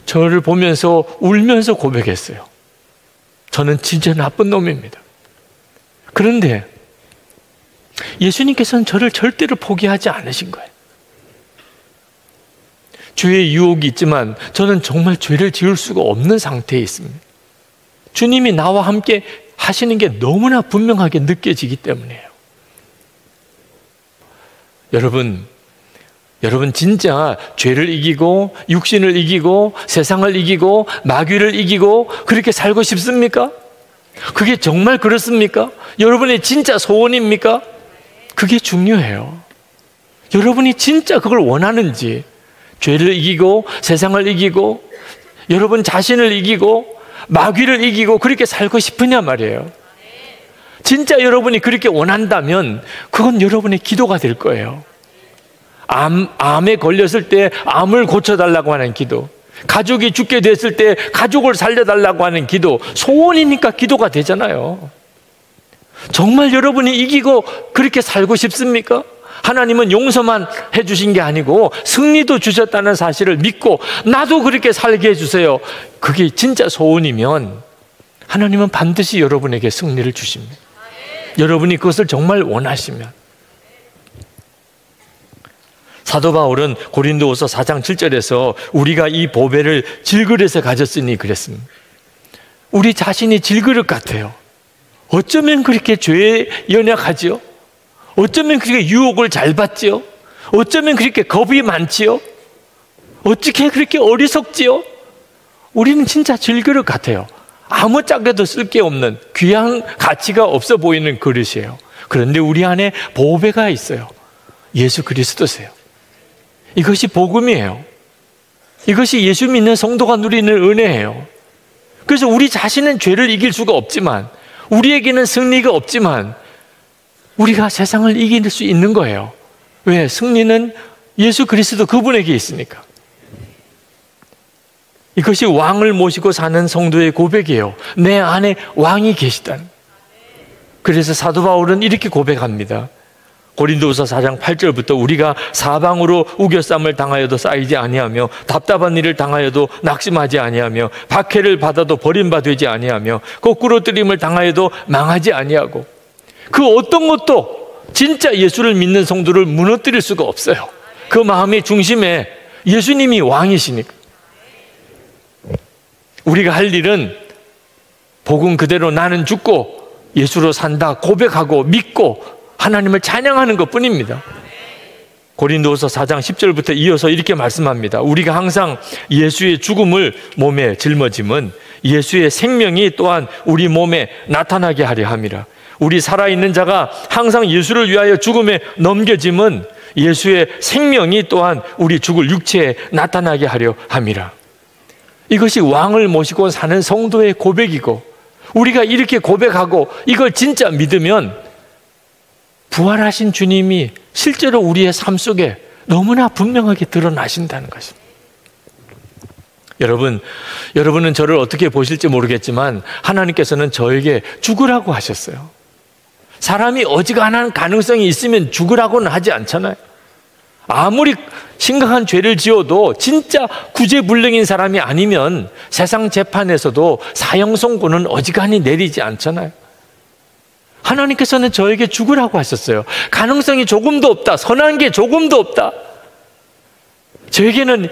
저를 보면서 울면서 고백했어요. 저는 진짜 나쁜 놈입니다. 그런데 예수님께서는 저를 절대로 포기하지 않으신 거예요. 죄의 유혹이 있지만 저는 정말 죄를 지을 수가 없는 상태에 있습니다. 주님이 나와 함께 하시는 게 너무나 분명하게 느껴지기 때문이에요. 여러분 진짜 죄를 이기고 육신을 이기고 세상을 이기고 마귀를 이기고 그렇게 살고 싶습니까? 그게 정말 그렇습니까? 여러분의 진짜 소원입니까? 그게 중요해요. 여러분이 진짜 그걸 원하는지, 죄를 이기고 세상을 이기고 여러분 자신을 이기고 마귀를 이기고 그렇게 살고 싶으냐 말이에요. 진짜 여러분이 그렇게 원한다면 그건 여러분의 기도가 될 거예요. 암에 걸렸을 때 암을 고쳐달라고 하는 기도, 가족이 죽게 됐을 때 가족을 살려달라고 하는 기도, 소원이니까 기도가 되잖아요. 정말 여러분이 이기고 그렇게 살고 싶습니까? 하나님은 용서만 해주신 게 아니고 승리도 주셨다는 사실을 믿고 나도 그렇게 살게 해주세요. 그게 진짜 소원이면 하나님은 반드시 여러분에게 승리를 주십니다. 여러분이 그것을 정말 원하시면. 사도 바울은 고린도후서 4장 7절에서 우리가 이 보배를 질그릇에 가졌으니 그랬습니다. 우리 자신이 질그릇 같아요. 어쩌면 그렇게 죄에 연약하지요? 어쩌면 그렇게 유혹을 잘 받지요? 어쩌면 그렇게 겁이 많지요? 어떻게 그렇게 어리석지요? 우리는 진짜 질그릇 같아요. 아무짝에도 쓸 게 없는 귀한 가치가 없어 보이는 그릇이에요. 그런데 우리 안에 보배가 있어요. 예수 그리스도세요. 이것이 복음이에요. 이것이 예수 믿는 성도가 누리는 은혜예요. 그래서 우리 자신은 죄를 이길 수가 없지만, 우리에게는 승리가 없지만 우리가 세상을 이길 수 있는 거예요. 왜? 승리는 예수 그리스도 그분에게 있으니까. 이것이 왕을 모시고 사는 성도의 고백이에요. 내 안에 왕이 계시다는. 그래서 사도 바울은 이렇게 고백합니다. 고린도후서 4장 8절부터 우리가 사방으로 우겨쌈을 당하여도 쌓이지 아니하며 답답한 일을 당하여도 낙심하지 아니하며 박해를 받아도 버림받지 아니하며 거꾸로 뜨림을 당하여도 망하지 아니하고, 그 어떤 것도 진짜 예수를 믿는 성도를 무너뜨릴 수가 없어요. 그 마음의 중심에 예수님이 왕이시니까. 우리가 할 일은 복음 그대로 나는 죽고 예수로 산다 고백하고 믿고 하나님을 찬양하는 것뿐입니다. 고린도후서 4장 10절부터 이어서 이렇게 말씀합니다. 우리가 항상 예수의 죽음을 몸에 짊어짐은 예수의 생명이 또한 우리 몸에 나타나게 하려 함이라. 우리 살아있는 자가 항상 예수를 위하여 죽음에 넘겨짐은 예수의 생명이 또한 우리 죽을 육체에 나타나게 하려 함이라. 이것이 왕을 모시고 사는 성도의 고백이고, 우리가 이렇게 고백하고 이걸 진짜 믿으면 부활하신 주님이 실제로 우리의 삶 속에 너무나 분명하게 드러나신다는 것입니다. 여러분은 저를 어떻게 보실지 모르겠지만 하나님께서는 저에게 죽으라고 하셨어요. 사람이 어지간한 가능성이 있으면 죽으라고는 하지 않잖아요. 아무리 심각한 죄를 지어도 진짜 구제불능인 사람이 아니면 세상 재판에서도 사형 선고는 어지간히 내리지 않잖아요. 하나님께서는 저에게 죽으라고 하셨어요. 가능성이 조금도 없다. 선한 게 조금도 없다. 저에게는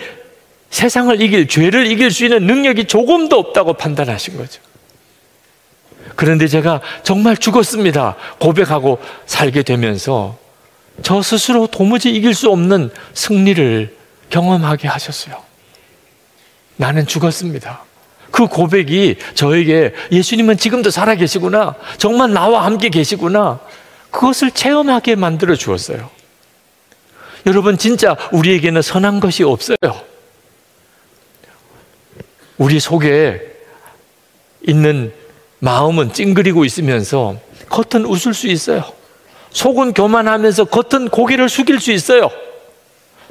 세상을 이길, 죄를 이길 수 있는 능력이 조금도 없다고 판단하신 거죠. 그런데 제가 정말 죽었습니다 고백하고 살게 되면서 저 스스로 도무지 이길 수 없는 승리를 경험하게 하셨어요. 나는 죽었습니다. 그 고백이 저에게 예수님은 지금도 살아계시구나, 정말 나와 함께 계시구나, 그것을 체험하게 만들어 주었어요. 여러분, 진짜 우리에게는 선한 것이 없어요. 우리 속에 있는 마음은 찡그리고 있으면서 겉은 웃을 수 있어요. 속은 교만하면서 겉은 고개를 숙일 수 있어요.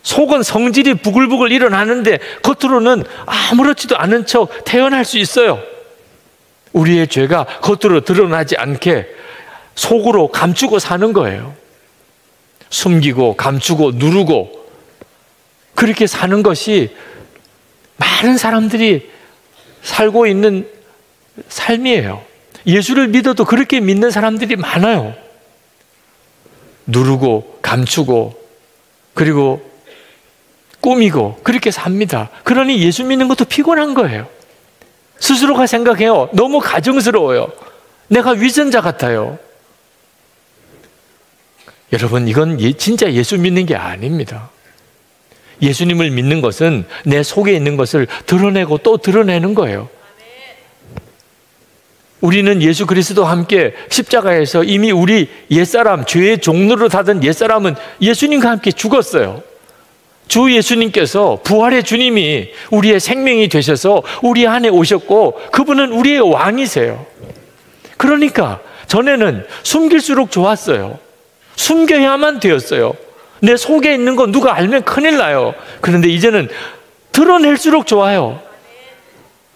속은 성질이 부글부글 일어나는데 겉으로는 아무렇지도 않은 척 태어날 수 있어요. 우리의 죄가 겉으로 드러나지 않게 속으로 감추고 사는 거예요. 숨기고 감추고 누르고 그렇게 사는 것이 많은 사람들이 살고 있는 삶이에요. 예수를 믿어도 그렇게 믿는 사람들이 많아요. 누르고 감추고 그리고 꾸미고 그렇게 삽니다. 그러니 예수 믿는 것도 피곤한 거예요. 스스로가 생각해요. 너무 가증스러워요. 내가 위선자 같아요. 여러분, 이건 진짜 예수 믿는 게 아닙니다. 예수님을 믿는 것은 내 속에 있는 것을 드러내고 또 드러내는 거예요. 우리는 예수 그리스도와 함께 십자가에서 이미 우리 옛사람, 죄의 종로로 타던 옛사람은 예수님과 함께 죽었어요. 주 예수님께서, 부활의 주님이 우리의 생명이 되셔서 우리 안에 오셨고 그분은 우리의 왕이세요. 그러니까 전에는 숨길수록 좋았어요. 숨겨야만 되었어요. 내 속에 있는 거 누가 알면 큰일 나요. 그런데 이제는 드러낼수록 좋아요.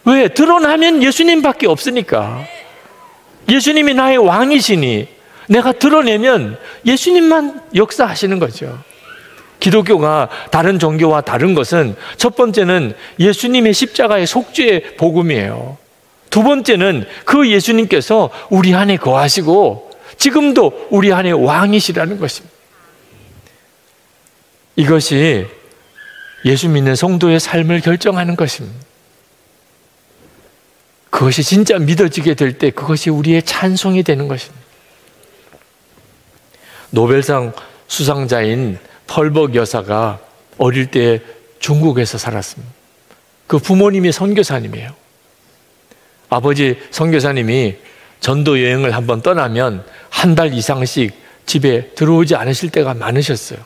왜? 드러나면 예수님밖에 없으니까. 예수님이 나의 왕이시니 내가 드러내면 예수님만 역사하시는 거죠. 기독교가 다른 종교와 다른 것은 첫 번째는 예수님의 십자가의 속죄의 복음이에요. 두 번째는 그 예수님께서 우리 안에 거하시고 지금도 우리 안에 왕이시라는 것입니다. 이것이 예수 믿는 성도의 삶을 결정하는 것입니다. 그것이 진짜 믿어지게 될 때 그것이 우리의 찬송이 되는 것입니다. 노벨상 수상자인 펄벅 여사가 어릴 때 중국에서 살았습니다. 그 부모님이 선교사님이에요. 아버지 선교사님이 전도 여행을 한번 떠나면 한 달 이상씩 집에 들어오지 않으실 때가 많으셨어요.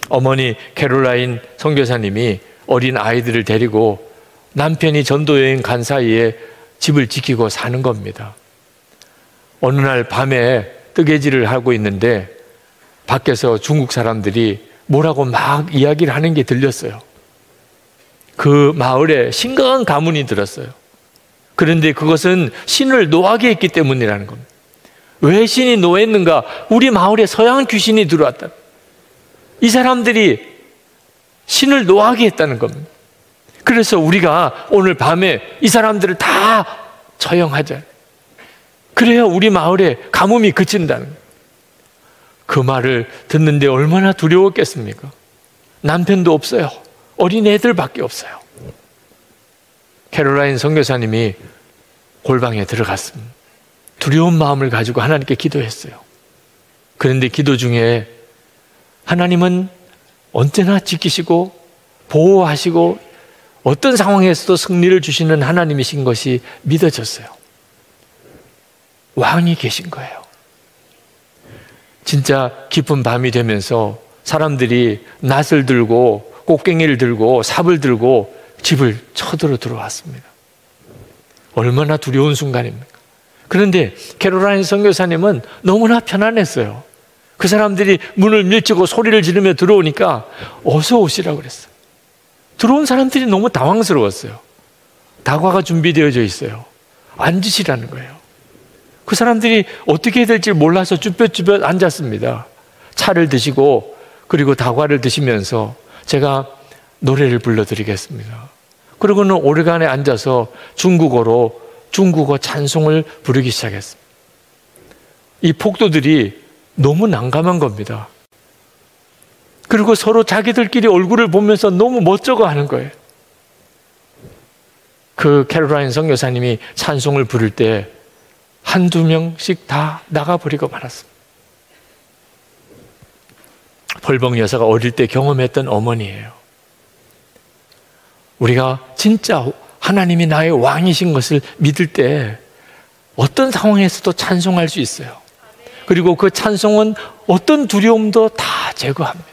어머니 캐롤라인 선교사님이 어린 아이들을 데리고 남편이 전도 여행 간 사이에 집을 지키고 사는 겁니다. 어느 날 밤에 뜨개질을 하고 있는데 밖에서 중국 사람들이 뭐라고 막 이야기를 하는 게 들렸어요. 그 마을에 심각한 가문이 들었어요. 그런데 그것은 신을 노하게 했기 때문이라는 겁니다. 왜 신이 노했는가? 우리 마을에 서양 귀신이 들어왔다. 이 사람들이 신을 노하게 했다는 겁니다. 그래서 우리가 오늘 밤에 이 사람들을 다 처형하자. 그래야 우리 마을에 가뭄이 그친다는 거예요. 그 말을 듣는데 얼마나 두려웠겠습니까? 남편도 없어요. 어린 애들밖에 없어요. 캐롤라인 선교사님이 골방에 들어갔습니다. 두려운 마음을 가지고 하나님께 기도했어요. 그런데 기도 중에 하나님은 언제나 지키시고 보호하시고 어떤 상황에서도 승리를 주시는 하나님이신 것이 믿어졌어요. 왕이 계신 거예요. 진짜 깊은 밤이 되면서 사람들이 낫을 들고 꽃갱이를 들고 삽을 들고 집을 쳐들어 들어왔습니다. 얼마나 두려운 순간입니까? 그런데 캐롤라인 선교사님은 너무나 편안했어요. 그 사람들이 문을 밀치고 소리를 지르며 들어오니까 어서 오시라고 그랬어요. 들어온 사람들이 너무 당황스러웠어요. 다과가 준비되어져 있어요. 앉으시라는 거예요. 그 사람들이 어떻게 해야 될지 몰라서 쭈뼛쭈뼛 앉았습니다. 차를 드시고 그리고 다과를 드시면서 제가 노래를 불러드리겠습니다. 그러고는 오르간에 앉아서 중국어 찬송을 부르기 시작했습니다. 이 폭도들이 너무 난감한 겁니다. 그리고 서로 자기들끼리 얼굴을 보면서 너무 멋쩍어 하는 거예요. 그 캐롤라인 선교사님이 찬송을 부를 때 한두 명씩 다 나가버리고 말았습니다. 펄벅 여사가 어릴 때 경험했던 어머니예요. 우리가 진짜 하나님이 나의 왕이신 것을 믿을 때 어떤 상황에서도 찬송할 수 있어요. 그리고 그 찬송은 어떤 두려움도 다 제거합니다.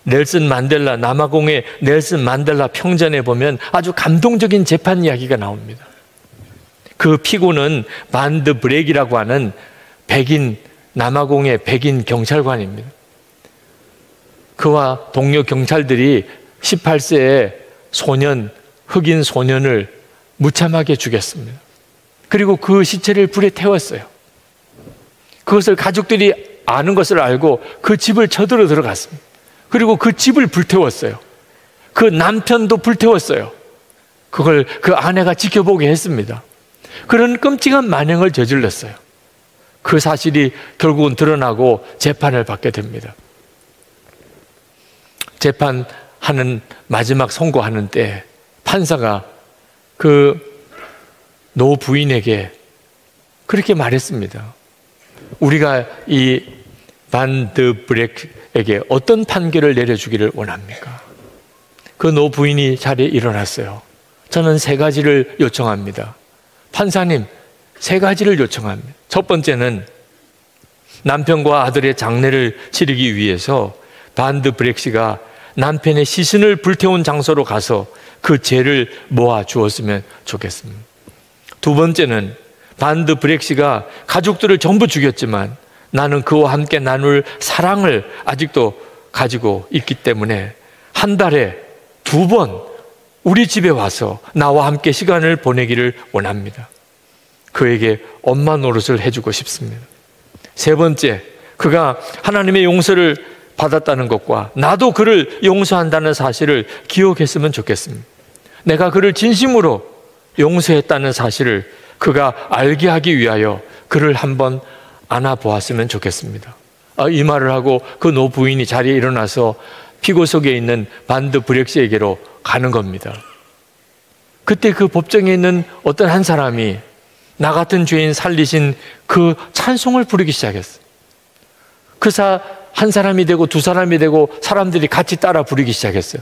넬슨 만델라, 남아공의 넬슨 만델라 평전에 보면 아주 감동적인 재판 이야기가 나옵니다. 그 피고는 반드 브렉이라고 하는 남아공의 백인 경찰관입니다. 그와 동료 경찰들이 18세의 흑인 소년을 무참하게 죽였습니다. 그리고 그 시체를 불에 태웠어요. 그것을 가족들이 아는 것을 알고 그 집을 쳐들어 들어갔습니다. 그리고 그 집을 불태웠어요. 그 남편도 불태웠어요. 그걸 그 아내가 지켜보게 했습니다. 그런 끔찍한 만행을 저질렀어요. 그 사실이 결국은 드러나고 재판을 받게 됩니다. 재판하는 마지막 선고하는 때 판사가 그 노 부인에게 그렇게 말했습니다. 우리가 이 반드 브렉에게 어떤 판결을 내려주기를 원합니까? 그 노 부인이 자리에 일어났어요. 저는 3가지를 요청합니다. 판사님, 3가지를 요청합니다. 첫 번째는 남편과 아들의 장례를 치르기 위해서 반드 브렉 씨가 남편의 시신을 불태운 장소로 가서 그 죄를 모아 주었으면 좋겠습니다. 두 번째는 반드 브렉 씨가 가족들을 전부 죽였지만 나는 그와 함께 나눌 사랑을 아직도 가지고 있기 때문에 한 달에 2번 우리 집에 와서 나와 함께 시간을 보내기를 원합니다. 그에게 엄마 노릇을 해주고 싶습니다. 세 번째, 그가 하나님의 용서를 받았다는 것과 나도 그를 용서한다는 사실을 기억했으면 좋겠습니다. 내가 그를 진심으로 용서했다는 사실을 그가 알게 하기 위하여 그를 한번 안아보았으면 좋겠습니다. 이 말을 하고 그 노부인이 자리에 일어나서 피고 속에 있는 반드 브렉 씨에게로 가는 겁니다. 그때 그 법정에 있는 어떤 한 사람이 나 같은 죄인 살리신 그 찬송을 부르기 시작했어요. 그 한 사람이 되고 2사람이 되고 사람들이 같이 따라 부르기 시작했어요.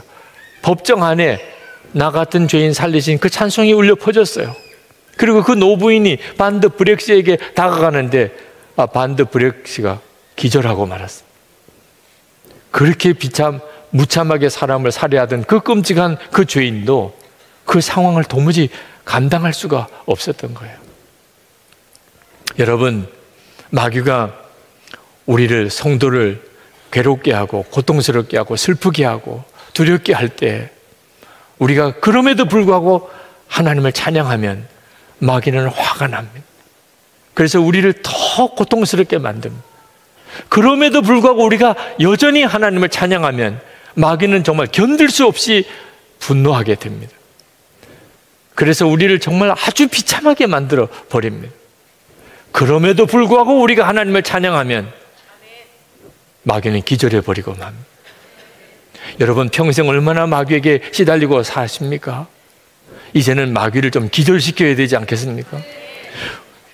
법정 안에 나 같은 죄인 살리신 그 찬송이 울려 퍼졌어요. 그리고 그 노부인이 반드 브렉 씨에게 다가가는데 반드 브렉 씨가 기절하고 말았어요. 그렇게 무참하게 사람을 살해하던 그 끔찍한 그 죄인도 그 상황을 도무지 감당할 수가 없었던 거예요. 여러분, 마귀가 우리를, 성도를 괴롭게 하고 고통스럽게 하고 슬프게 하고 두렵게 할 때 우리가 그럼에도 불구하고 하나님을 찬양하면 마귀는 화가 납니다. 그래서 우리를 더 고통스럽게 만듭니다. 그럼에도 불구하고 우리가 여전히 하나님을 찬양하면 마귀는 정말 견딜 수 없이 분노하게 됩니다. 그래서 우리를 정말 아주 비참하게 만들어 버립니다. 그럼에도 불구하고 우리가 하나님을 찬양하면 마귀는 기절해 버리고 맙니다. 여러분, 평생 얼마나 마귀에게 시달리고 사십니까? 이제는 마귀를 좀 기절시켜야 되지 않겠습니까?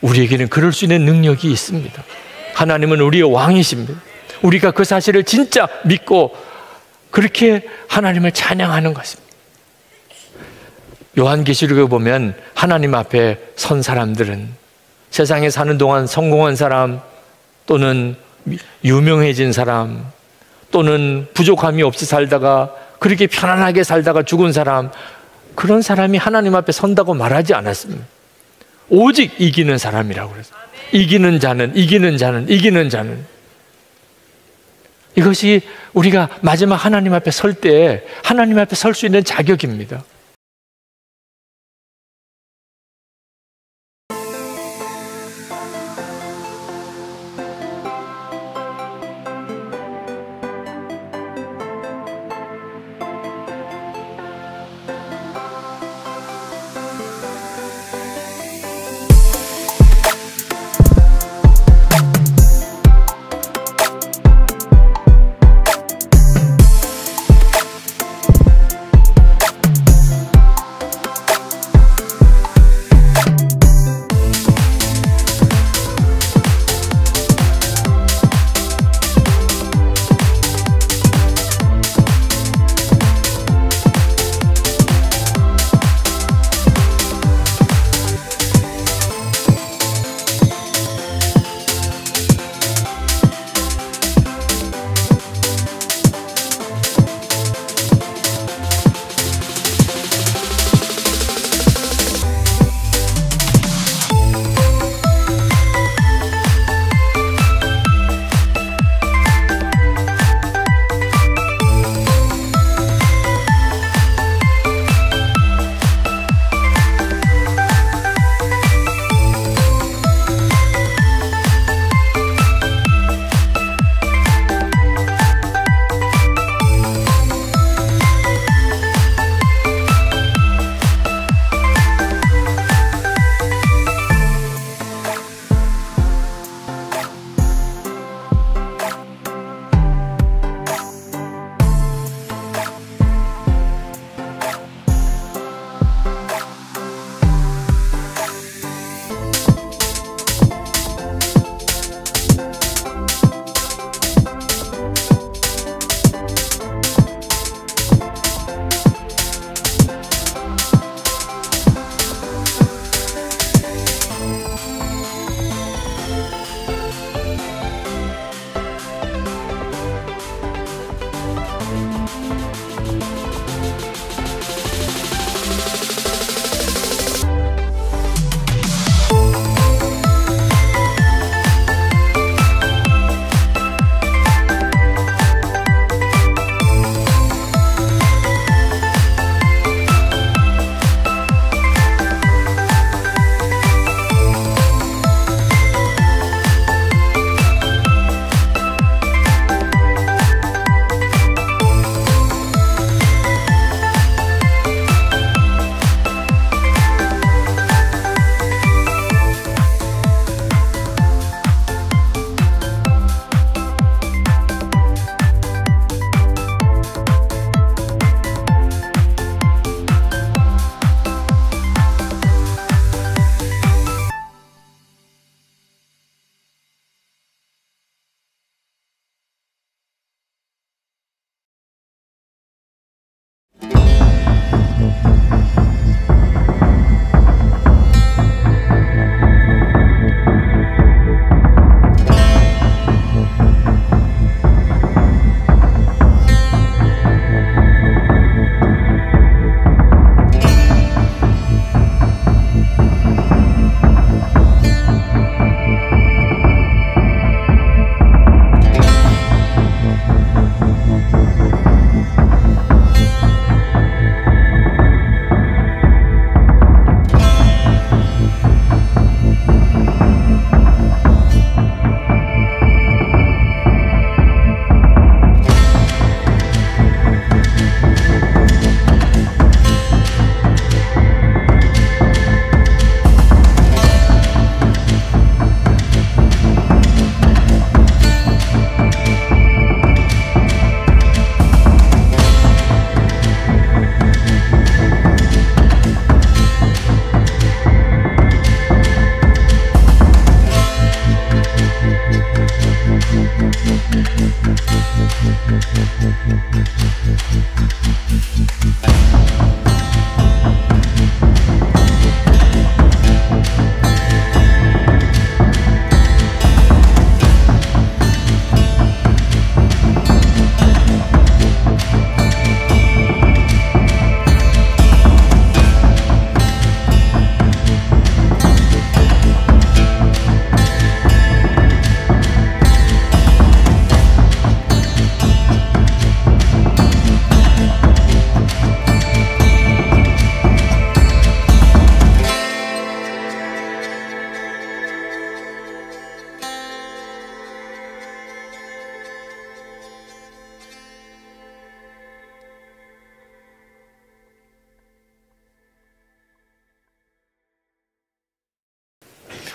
우리에게는 그럴 수 있는 능력이 있습니다. 하나님은 우리의 왕이십니다. 우리가 그 사실을 진짜 믿고 그렇게 하나님을 찬양하는 것입니다. 요한계시록에 보면 하나님 앞에 선 사람들은 세상에 사는 동안 성공한 사람 또는 유명해진 사람 또는 부족함이 없이 살다가 그렇게 편안하게 살다가 죽은 사람, 그런 사람이 하나님 앞에 선다고 말하지 않았습니다. 오직 이기는 사람이라고 그랬어요. 이기는 자는. 이것이 우리가 마지막 하나님 앞에 설 때 하나님 앞에 설 수 있는 자격입니다.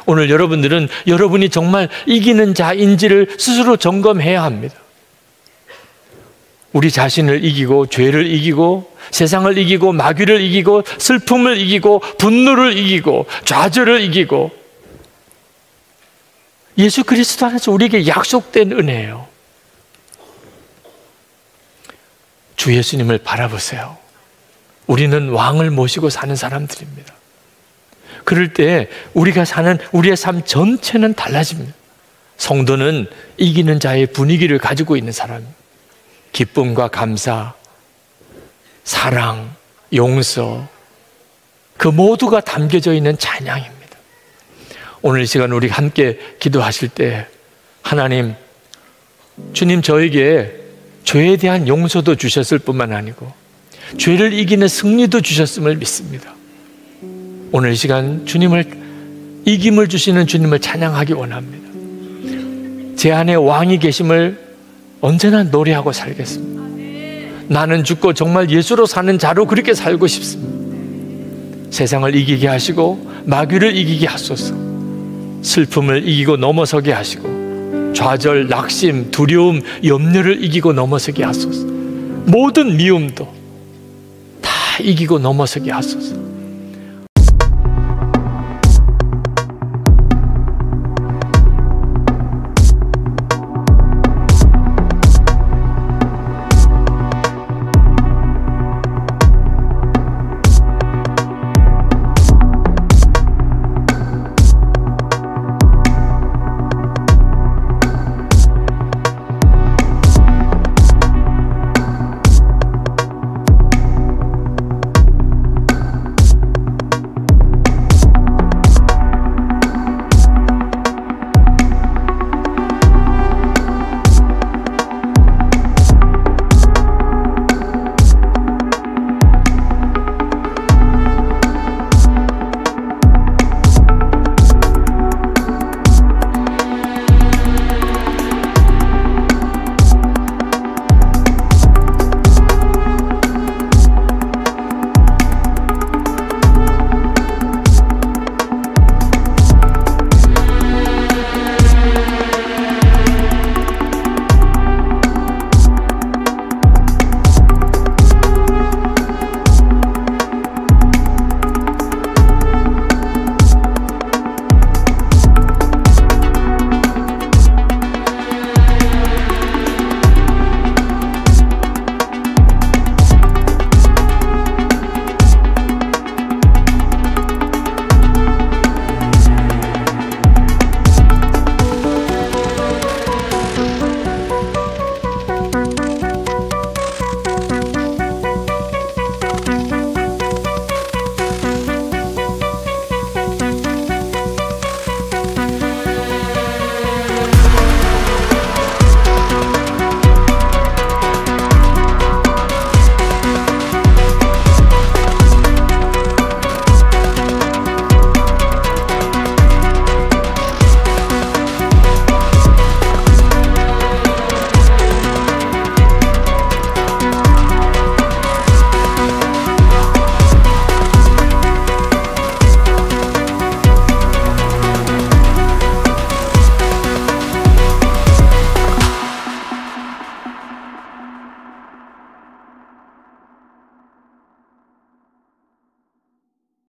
오늘 여러분들은 여러분이 정말 이기는 자인지를 스스로 점검해야 합니다. 우리 자신을 이기고 죄를 이기고 세상을 이기고 마귀를 이기고 슬픔을 이기고 분노를 이기고 좌절을 이기고 예수 그리스도 안에서 우리에게 약속된 은혜예요. 주 예수님을 바라보세요. 우리는 왕을 모시고 사는 사람들입니다. 그럴 때 우리가 사는 우리의 삶 전체는 달라집니다. 성도는 이기는 자의 분위기를 가지고 있는 사람입니다. 기쁨과 감사, 사랑, 용서, 그 모두가 담겨져 있는 찬양입니다. 오늘 이 시간 우리 함께 기도하실 때 하나님, 주님 저에게 죄에 대한 용서도 주셨을 뿐만 아니고 죄를 이기는 승리도 주셨음을 믿습니다. 오늘 이 시간 주님을 이김을 주시는 주님을 찬양하기 원합니다. 제 안에 왕이 계심을 언제나 노래하고 살겠습니다. 나는 죽고 정말 예수로 사는 자로 그렇게 살고 싶습니다. 세상을 이기게 하시고 마귀를 이기게 하소서. 슬픔을 이기고 넘어서게 하시고 좌절, 낙심, 두려움, 염려를 이기고 넘어서게 하소서. 모든 미움도 다 이기고 넘어서게 하소서.